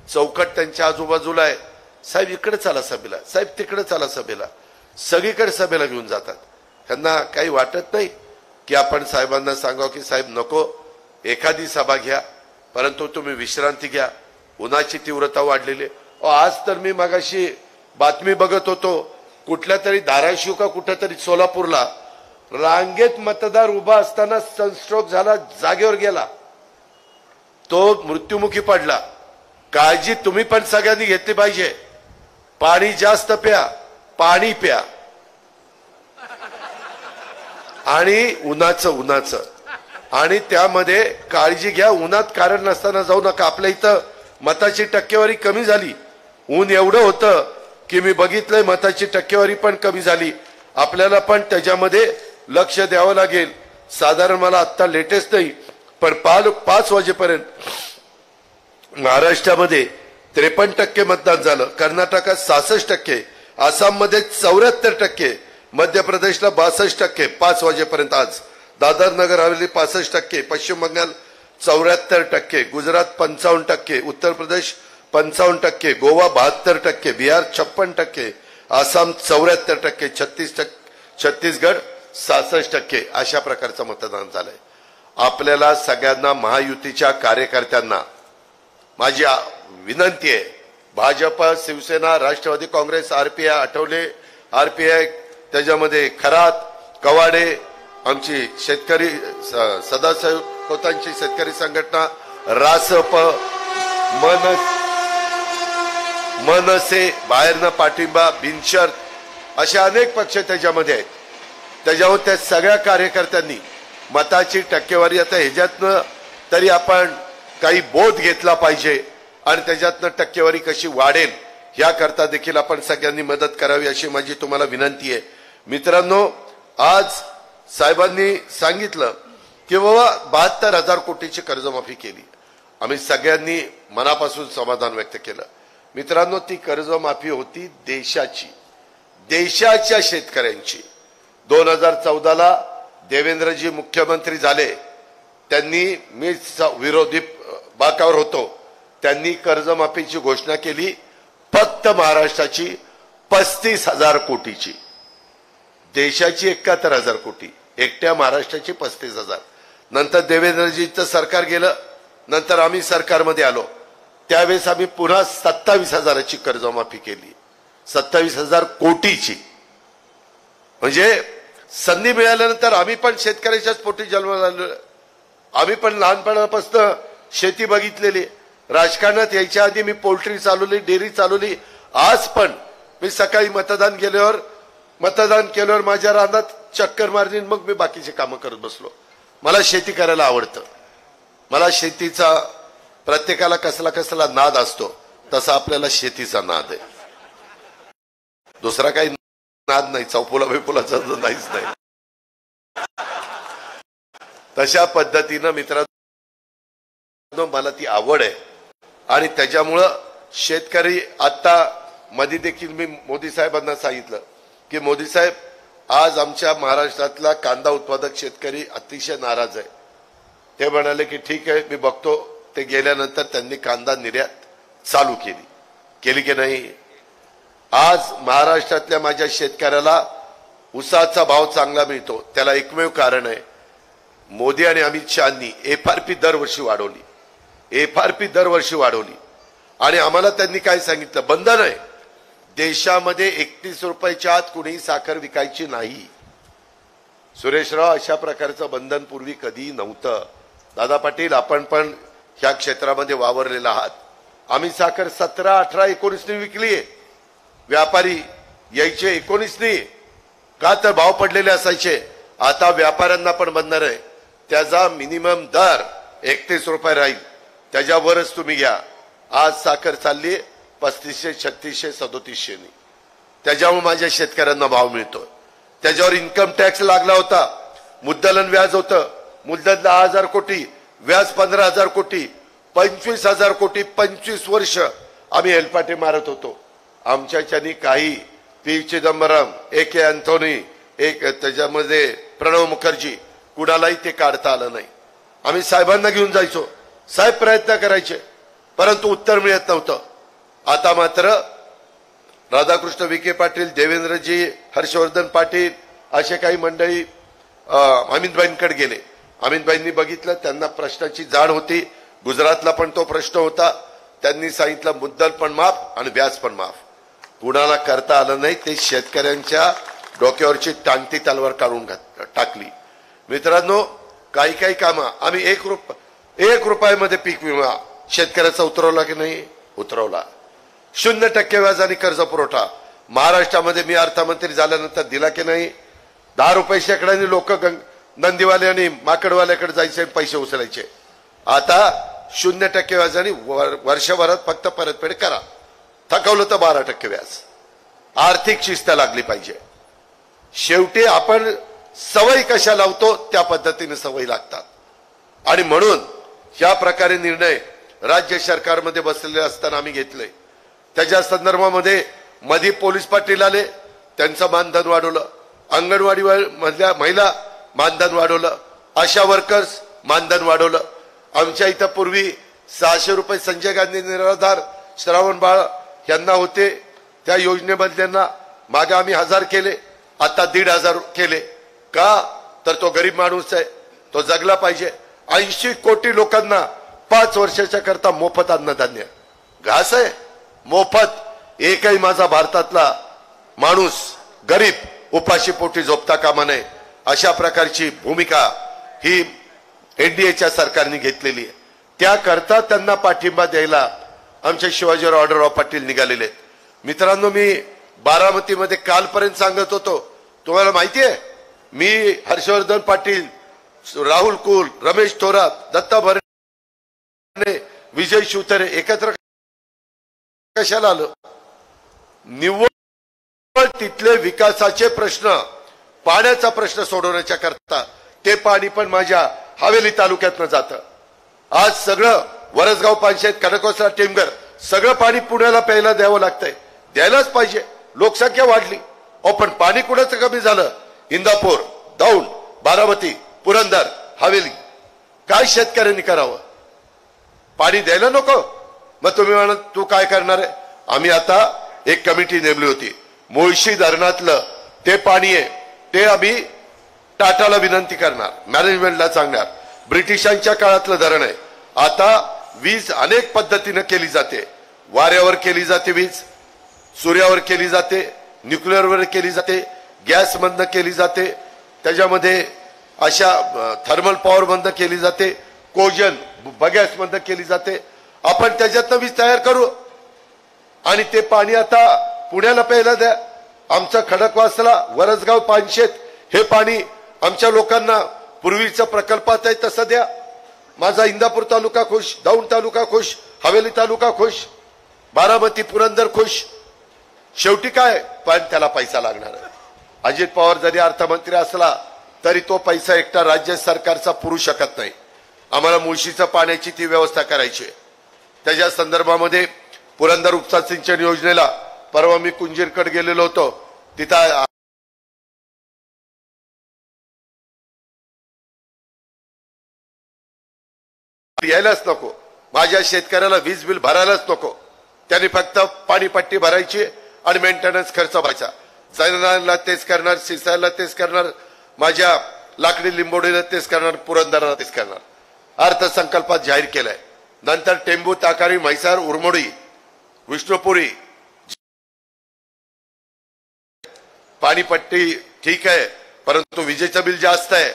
चौकट त्यांच्या आजूबाजूला आहे, साहेब इकडे चला सभेला, साहेब तिकडे चला सभेला, सगळीकडे सभेला घेऊन जातात. त्यांना काही वाटत नाही की आपण साहेबांना सांगावं की साहेब नको, एखादी सभा घ्या परंतु तुम्ही विश्रांती घ्या, उन्हाची तीव्रता वाढलेली. आज तर मी मगाशी बातमी बघत होतो, कुठल्या तरी धाराशिव का कुठेतरी सोलापूरला रांगेत मतदार उभा असताना सनस्ट्रोक झाला, जागेवर गेला, तो मृत्युमुखी पडला. काळजी तुम्ही पण सगळ्यांनी घेतली पाहिजे. पाणी जास्त प्या, पाणी प्या आणि उन्हाचं आणि त्यामध्ये काळजी घ्या. उन्हात कारण नसताना जाऊ नका. आपल्या इथं मताची टक्केवारी कमी झाली, ऊन एवढं होतं की मी बघितलंय मताची टक्केवारी पण कमी झाली. आपल्याला पण त्याच्यामध्ये लक्ष द्यावं लागेल. साधारण मला आत्ता लेटेस्ट नाही पण 5 वाजेपर्यंत महाराष्ट्रामध्ये 53% मतदान झालं, कर्नाटकात 66%, आसाममध्ये 74%, मध्य प्रदेशला 62%. 5 वाजेपर्यंत आज दादर नगर हवेली 65%, पश्चिम बंगाल 74%, गुजरात 55%, उत्तर प्रदेश 55%, गोवा 72%, बिहार 56%, आसाम 74%, छत्तीसगड 66%. अशा प्रकारचं मतदान झालंय. आपल्याला सगळ्यांना, महायुतीच्या कार्यकर्त्यांना माझी विनंती आहे, भाजप, शिवसेना, राष्ट्रवादी काँग्रेस, आरपीआय, आठवले आरपीआय, त्याच्यामध्ये खरात, कवाडे, आमची शेतकरी सदाशिव खोतांची शेतकरी संघटना, रासप, मनसे, बाहेरनं पाठिंबा, बिनशर्त असे अनेक पक्ष त्याच्यामध्ये आहेत. त्याच्यावर त्या सगळ्या कार्यकर्त्यांनी मताची टक्केवारी, आता ह्याच्यातनं तरी आपण काही बोध घेतला पाहिजे आणि त्याच्यातनं टक्केवारी कशी वाढेल याकरता देखील आपण सगळ्यांनी मदत करावी अशी माझी तुम्हाला विनंती आहे. मित्रांनो, आज साहेबांनी सांगितलं की बाबा 72,000 कोटीची कर्जमाफी केली. आम्ही सगळ्यांनी मनापासून समाधान व्यक्त केलं. मित्रांनो, ती कर्जमाफी होती देशाच्या शेतकऱ्यांची. 2014ला देवेंद्रजी मुख्यमंत्री झाले, त्यांनी, मी विरोधी बाकावर होतो, त्यांनी कर्जमाफीची घोषणा केली फक्त महाराष्ट्राची 35,000 कोटीची, देशाची 71,000 कोटी, एकट्या महाराष्ट्राची 35,000. नंतर देवेंद्रजींचं सरकार गेलं, नंतर आम्ही सरकारमध्ये आलो, त्यावेळेस आम्ही पुन्हा 27,000ची कर्जमाफी केली, 27,000 कोटीची. म्हणजे संधी मिळाल्यानंतर आम्ही पण शेतकऱ्याच्याच पोटी जन्माला आलो. आम्ही पण लहानपणापासून शेती बघितलेली. राजकारणात यायच्या आधी मी पोल्ट्री चालवली, डेअरी चालवली. आज पण मी सकाळी मतदान केल्यावर माझ्या रानात चक्कर मारली, मग मी बाकीचे कामं करत बसलो. मला शेती करायला आवडतं. मला शेतीचा प्रत्येकाला कसला कसला नाद असतो, तसा आपल्याला शेतीचा नाद आहे. दुसरा काही नाद नाही, चौफुला बिपुलाचा नाहीच नाही. तशा पद्धतीनं मित्रांनो मला ती आवड आहे आणि त्याच्यामुळं शेतकरी, आता मध्ये देखील मी मोदी साहेबांना सांगितलं की मोदी साहेब, आज आमच्या महाराष्ट्रातला कांदा उत्पादक शेतकरी अतिशय नाराज आहे. ते म्हणाले की ठीक आहे, मी बघतो. ते गेल्यानंतर त्यांनी कांदा निर्यात चालू केली की नाही. आज महाराष्ट्रातल्या माझ्या शेतकऱ्याला ऊसाचा भाव चांगला मिळतो. त्याला एकमेव कारण आहे, मोदी आणि अमित शहानी एफआरपी दरवर्षी वाढवली. आणि आम्हाला त्यांनी काय सांगितलं, बंधन आहे, देशामध्ये 31 रुपयाच्या आत कुणीही साखर विकायची नाही. सुरेशराव, अशा प्रकारचं बंधन पूर्वी कधी नव्हतं. दादा पाटील, आपण पण ह्या क्षेत्रामध्ये वावरलेला आहात. आम्ही साखर 17, 18, 19 विकलीये. व्यापारी यायचे 19 का, तर भाव पडलेले असायचे. आता व्यापाऱ्यांना पण बंधन आहे, त्याचा मिनिमम दर 31 रुपये राहील, त्याच्यावरच तुम्ही घ्या. आज साखर चालली 3500, 3600, 3700. त्याच्यामुळे माझ्या शेतकऱ्यांना भाव मिळतो. त्याच्यावर इन्कम टॅक्स लागला होता, मुद्दलन व्याज होतं. मुद्दल 10,000 कोटी, व्याज 15,000 कोटी, 25,000 कोटी. 25 वर्ष आम्ही हेलपाटे मारत होतो. आमच्याच्यानी काही पी चिदंबरम, AK अँथोनी, एक त्याच्यामध्ये प्रणव मुखर्जी, कुणालाही ते काढता आलं नाही. आम्ही साहेबांना घेऊन जायचो, साहेब प्रयत्न करायचे, परंतु उत्तर मिळत नव्हतं. आता मात्र राधाकृष्ण विखे पाटील, देवेंद्रजी, हर्षवर्धन पाटील असे काही मंडळी अमितभाईंकडे गेले. अमितभाईंनी बघितलं, त्यांना प्रश्नाची जाण होती. गुजरातला पण तो प्रश्न होता. त्यांनी सांगितलं मुद्दल पण माफ आणि व्याज पण माफ. कुणाला करता आलं नाही. ते शेतकऱ्यांच्या डोक्यावरची टांगती तलवार काढून टाकली. मित्रांनो, काही कामं आम्ही 1 रुपयामध्ये पीक विमा शेतकऱ्याचा उतरवला की नाही? उतरवला. 0% व्याजाने कर्ज पुरवठा महाराष्ट्रामध्ये मी अर्थमंत्री झाल्यानंतर दिला की नाही? 10 रुपये शेकड्याने लोक नंदीवाले आणि माकडवाल्याकडे जायचे, पैसे उचलायचे. आता 0% व्याजाने वर्षभरात फक्त परतफेड करा. थकवलं तर 12% व्याज. आर्थिक शिस्त लागली पाहिजे. शेवटी आपण सवय कशा लावतो त्या पद्धतीने सवय लागतात. आणि म्हणून या प्रकारे निर्णय राज्य सरकारमध्ये बसलेले असताना आम्ही घेतले. त्याच्या संदर्भामध्ये मध्ये पोलीस पाटील आले, त्यांचं मानधन वाढवलं. अंगणवाडी मधल्या महिला मानधन वाढवलं. आशा वर्कर्स मानधन वाढवलं. आमच्या इथं पूर्वी 600 रुपये संजय गांधी निराधार श्रावण बाळ यांना होते, त्या योजनेमधल्यांना मागे आम्ही 1000 केले, आता 1,500 केले. का, तर तो गरीब माणूस आहे, तो जगला पाहिजे. 80 कोटी लोकांना 5 वर्षाच्या करता मोफत अन्नधान्य, घास आहे मोफत. एकही माझा भारतातला माणूस गरीब उपाशी पोटी झोपता कामा नये. अशा प्रकारची भूमिका ही NDAच्या सरकारने घेतलेली आहे. त्याकरता त्यांना पाठिंबा द्यायला आमचे शिवाजीराव आढळराव पाटील निघालेले आहेत. मित्रांनो, मी बारामतीमध्ये कालपर्यंत सांगत होतो, तुम्हाला माहिती आहे, मी हर्षवर्धन पाटील, राहुल कुल, रमेश थोरात, दत्ता भरणे, विजय शिवतरे एकत्र कशाला आलो? निव्वळ तिथले विकासाचे प्रश्न, पाण्याचा प्रश्न सोडवण्याच्या करता. ते पाणी पण माझ्या हवेली तालुक्यातनं जातं. आज सगळं वरसगाव पंचायत, खडकवासला, टेमघर सगळं पाणी पुण्याला प्यायला द्यावं लागतंय. द्यायलाच पाहिजे, लोकसंख्या वाढली. पण पाणी कुणाचं कमी झालं? इंदापूर, दौंड, बारामती, पुरंदर, हवेली. काय शेतकऱ्यांनी करावं? पाणी द्यायला नको? मग तुम्ही म्हणा तू काय करणार आहे? आम्ही आता एक कमिटी नेमली होती. मुळशी धरणातलं ते पाणी आहे ते आम्ही टाटाला विनंती करणार, मॅनेजमेंटला सांगणार. ब्रिटिशांच्या काळातलं धरण आहे. आता वीज अनेक पद्धतीने केली जाते. वाऱ्यावर केली जाते वीज, सूर्यावर केली जाते, न्यूक्लिअरवर केली जाते, गॅस मधनं केली जाते, त्याच्यामध्ये अशा थर्मल पॉवर मधनं केली जाते, कोजन बगॅस मधनं केली जाते. आपण त्याच्यातनं वीज तयार करू आणि ते पाणी आता पुण्याला प्यायला द्या. आमचा खडकवासला, वरसगाव, पानशेत हे पाणी आमच्या लोकांना पूर्वीच्या प्रकल्पात आहे तसं द्या. माझा इंदापूर तालुका खुश, दौंड तालुका खुश, हवेली तालुका खुश, बारामती, पुरंदर खुश. शेवटी काय, पण त्याला पैसा लागणार आहे. अजित पवार जरी अर्थमंत्री असला तरी तो पैसा एकटा राज्य सरकारचा पुरू शकत नाही. आम्हाला मुळशीच्या पाण्याची ती व्यवस्था करायची आहे. त्याच्या संदर्भामध्ये पुरंदर उपसा सिंचन योजनेला परवा मी कुंजीरकडे गेलेलो होतो. तिथं यायलाच नको, माझ्या शेतकऱ्याला वीज बिल भरायलाच नको. त्यांनी फक्त पाणीपट्टी भरायची आणि मेंटेनन्स खर्च व्हायचा. जैनाला तेच करणार, सिसायला तेच करणार, माझ्या लाकडी लिंबोडीला तेच करणार, पुरंदरला तेच करणार. अर्थसंकल्पात जाहीर केलंय. नंतर टेंबू, ताकारी, म्हैसार, उरमोडी, विष्णुपुरी पाणीपट्टी ठीक आहे, परंतु विजेचं बिल जास्त आहे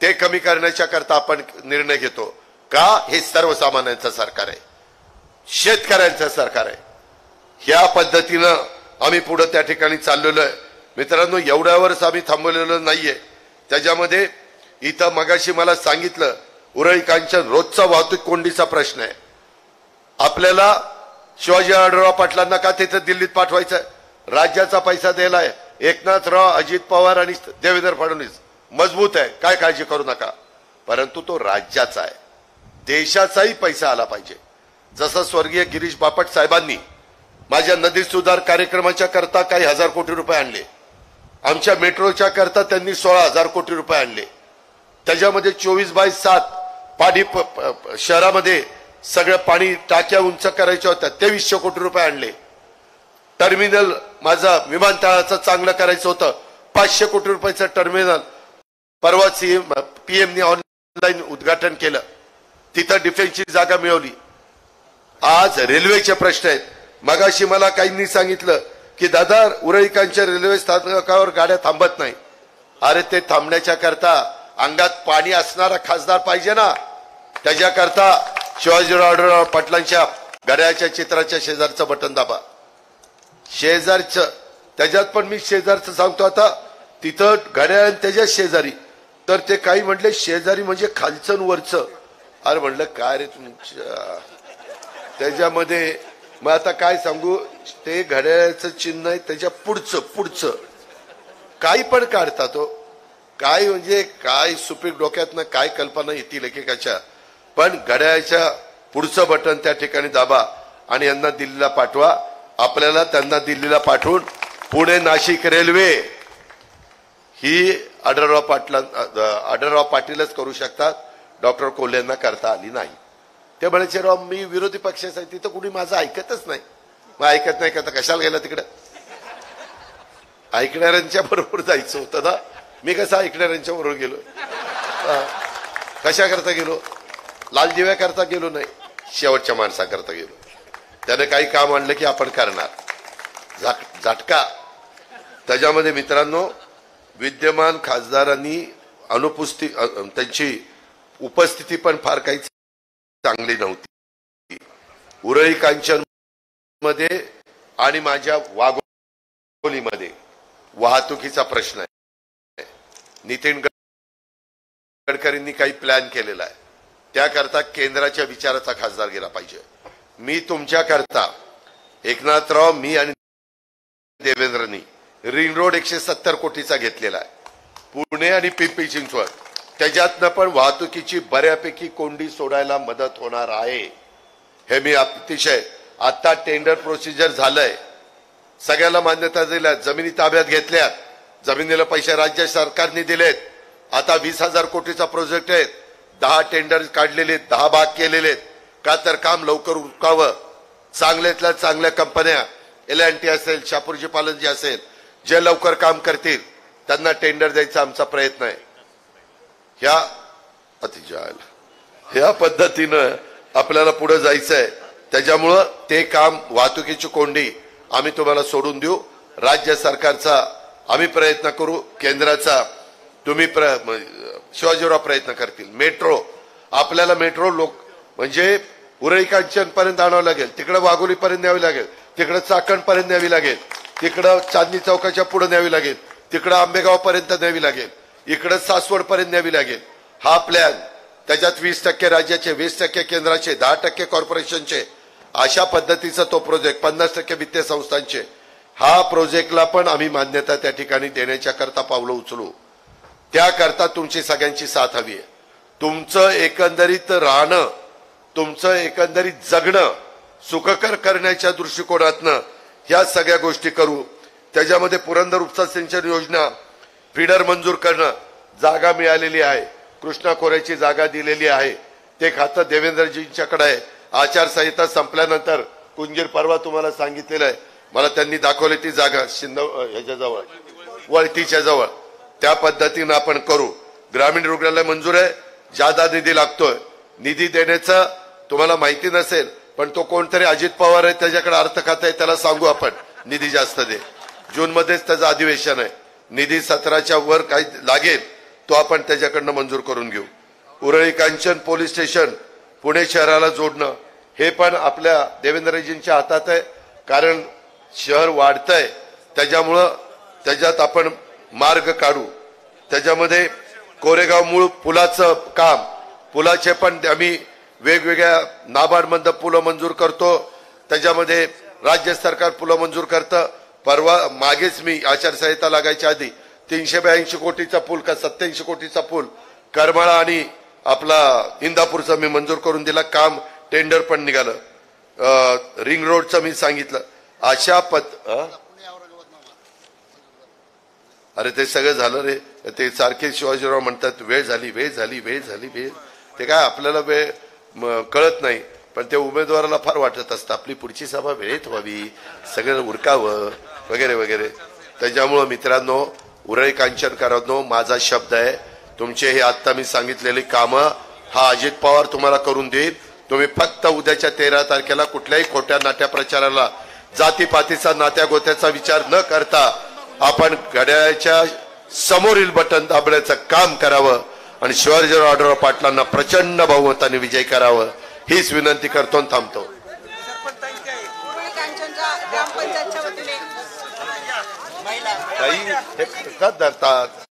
ते कमी करण्याच्या करता आपण निर्णय घेतो का? हे सर्वसामान्यांचं सरकार आहे, शेतकऱ्यांचं सरकार आहे. ह्या पद्धतीनं आम्ही पुढे त्या ठिकाणी चाललेलो आहे. मित्रांनो, एवढ्यावरच आम्ही थांबवलेलो नाहीये. त्याच्यामध्ये इथं मगाशी मला सांगितलं उरळी कांचन रोजचा वाहतूक कोंडीचा प्रश्न आहे. आपल्याला शिवाजी आढळराव पाटलांना का तिथं दिल्लीत पाठवायचं? राज्याचा पैसा दिलाय. एकनाथराव, अजित पवार आणि देवेंद्र फडणवीस मजबूत आहे, काय काळजी करू नका. परंतु तो राज्याचा आहे, देशाचाही पैसा आला पाहिजे. जसं स्वर्गीय गिरीश बापट साहेबांनी माझ्या नदी सुधार कार्यक्रमाच्या करता काही हजार कोटी रुपये आणले. आमच्या मेट्रोच्या करता त्यांनी 16,000 कोटी रुपये आणले. त्याच्यामध्ये 24/7 पाणी शहरामध्ये सगळं पाणी टाक्या उंच करायच्या होत्या, 2300 कोटी रुपये आणले. टर्मिनल माझा विमानतळाचं चांगलं करायचं होतं, 500 कोटी रुपयाचं टर्मिनल परवा पीएमने ऑनलाईन उद्घाटन केलं. तिथं डिफेन्सची जागा मिळवली. आज रेल्वेचे प्रश्न आहेत. मगाशी मला काहींनी सांगितलं की दादा उरळीकांच्या रेल्वे स्थानकावर गाड्या थांबत नाही. अरे ते थांबण्याच्या करता अंगात पाणी असणारा खासदार पाहिजे ना. त्याच्याकरता शिवाजीराव आढळराव पाटलांच्या घड्याळाच्या चित्राच्या शेजारचं बटन दाबा. शेजारचं त्याच्यात पण मी शेजारचं सांगतो. आता तिथं घड्याळ त्याच्या शेजारी, तर ते काही म्हटले शेजारी म्हणजे खालचं वरचं. अरे म्हणलं काय रे तुमच्या त्याच्यामध्ये. मग आता काय सांगू, ते घड्याळाचं चिन्ह आहे त्याच्या पुढचं काही पण काढतात तो. काय म्हणजे काय सुपीक डोक्यातनं काय कल्पना येतील एकेकाच्या. पण घड्याळाच्या पुढचं बटन त्या ठिकाणी दाबा आणि यांना दिल्लीला पाठवा. आपल्याला त्यांना दिल्लीला पाठवून पुणे नाशिक रेल्वे ही आढळराव पाटीलच करू शकतात, डॉक्टर कोल्हेंना करता आली नाही. ते म्हणायचे राव मी विरोधी पक्षाचा आहे, तिथं कुणी माझं ऐकतच नाही. मग ऐकत नाही का तर कशाला गेला तिकडे? ऐकणाऱ्यांच्या बरोबर जायचं होतं ना. मी कसं ऐकणाऱ्यांच्या बरोबर गेलो? कशा करता गेलो? लाल दिव्या करता गेलो नाही, शेवटच्या माणसाकरता गेलो. त्याने काही काम आणलं की आपण करणार झटका. त्याच्यामध्ये मित्रांनो विद्यमान खासदारांनी त्यांची उपस्थिती पण फार काही चांगली नव्हती. उरळी कांचन मध्ये आणि माझ्या वाघोलीमध्ये वाहतुकीचा प्रश्न आहे. नितीन गडकरींनी काही प्लॅन केलेला आहे, त्याकरता केंद्राच्या विचाराचा खासदार गेला पाहिजे. मी तुमच्याकरता एकनाथराव, मी आणि देवेंद्रनी रिंग रोड 170 कोटीचा घेतलेला आहे, पुणे आणि पिंपरी चिंचवड. त्याच्यातनं पण वाहतुकीची बऱ्यापैकी कोंडी सोडायला मदत होणार आहे. हे मी अतिशय आता टेंडर प्रोसिजर झालंय, सगळ्याला मान्यता दिल्या, जमिनी ताब्यात घेतल्यात, जमिनीला पैसे राज्य सरकारने दिलेत. आता 20,000 कोटीचा प्रोजेक्ट आहे, 10 टेंडर काढलेले, 10 भाग केलेले. का तर काम लवकर उरकावं, चांगल्यातल्या चांगल्या कंपन्या L&T असेल, शापूरजी पालनजी असेल, जे लवकर काम करतील त्यांना टेंडर द्यायचा आमचा प्रयत्न आहे. ह्या पद्धतीनं आपल्याला पुढे जायचं आहे. त्याच्यामुळं ते काम, वाहतुकीची कोंडी आम्ही तुम्हाला सोडून देऊ. राज्य सरकारचा आम्ही प्रयत्न करू, केंद्राचा तुम्ही शिवाजीराव प्रयत्न करतील. मेट्रो, आपल्याला मेट्रो म्हणजे उरळी कांचन पर्यंत आणावं लागेल, तिकडे वाघोली पर्यंत न्यावी लागेल, तिकडे चाकण पर्यंत न्यावी लागेल, तिकडं चांदणी चौकाच्या पुढे न्यावी लागेल, तिकडं आंबेगाव पर्यंत न्यावी लागेल, इकडे सासवड पर्यंत न्यावी लागेल. हा प्लॅन, त्याच्यात 20% राज्याचे, 20% केंद्राचे, 10% कॉर्पोरेशनचे, अशा पद्धतीचा तो प्रोजेक्ट, 50% वित्तीय संस्थांचे. हा प्रोजेक्टला पण आम्ही मान्यता त्या ठिकाणी देण्याच्या करता पावलं उचलू. त्याकरता तुमची सगळ्यांची साथ हवी आहे. तुमचं एकंदरीत राहणं, तुमचं एकंदरीत जगणं सुखकर करण्याच्या दृष्टिकोनातनं ह्या सगळ्या गोष्टी करू. त्याच्यामध्ये पुरंदर उपसा सिंचन योजना फीडर मंजूर करणं, जागा मिळालेली आहे, कृष्णा खोऱ्याची जागा दिलेली आहे, ते खातं देवेंद्रजींच्याकडे आहे. आचारसंहिता संपल्यानंतर कुंजीर परवा तुम्हाला सांगितलेलं आहे, मला त्यांनी दाखवली ती जागा ह्याच्याजवळ, वळतीच्या जवळ. त्या पद्धतीनं आपण करू. ग्रामीण रुग्णालय मंजूर आहे, जादा निधी लागतोय. निधी देण्याचं तुम्हाला माहिती नसेल, पण तो कोणतरी अजित पवार आहे, त्याच्याकडे अर्थ खातं आहे, त्याला सांगू आपण निधी जास्त दे. जून मध्येच त्याचं अधिवेशन आहे. निधी 17च्या वर काही लागेल तो आपण त्याच्याकडनं मंजूर करून घेऊ. उरळी कांचन पोलीस स्टेशन पुणे शहराला जोडणं, हे पण आपल्या देवेंद्रजींच्या हातात आहे. कारण शहर वाढतंय, त्याच्यामुळं त्याच्यात आपण मार्ग काढू. त्याच्यामध्ये कोरेगाव मूळ पुलाचं काम, पुलाचे पण आम्ही वेगवेगळ्या नाबार्डमधनं पुलं मंजूर करतो. त्याच्यामध्ये राज्य सरकार पुलं मंजूर करतं. परवा मागेच मी आचारसंहिता लागायच्या आधी 382 कोटीचा पूल का 87 कोटीचा पूल करमाळा आणि आपला इंदापूरचा मी मंजूर करून दिला. काम टेंडर पण निघालं. रिंग रोडचं मी सांगितलं. अशा अरे ते सगळं झालं रे. ते सारखे शिवाजीराव म्हणतात वेळ झाली, वेळ झाली, वेळ झाली, वेळ. ते काय आपल्याला वेळ कळत नाही, पण ते उमेदवाराला फार वाटत असतं आपली पुढची सभा वेळेत व्हावी, सगळं उरकावं वगैरे वगैरे. त्याच्यामुळं मित्रांनो, उरळी कांचनकरांनो, माझा शब्द आहे, तुमचे हे आता मी सांगितलेली कामं हा अजित पवार तुम्हाला करून देईल. तुम्ही फक्त उद्याच्या 13 तारखेला कुठल्याही खोट्या नाट्या प्रचाराला, जातीपातीचा, नात्या गोत्याचा विचार न करता आपण घड्याळाच्या समोरील बटन दाबण्याचं काम करावं आणि शिवाजीराव आढळराव पाटलांना प्रचंड बहुमताने विजय करावं, हीच विनंती करतो आणि थांबतो. काही हे करतात धरतात.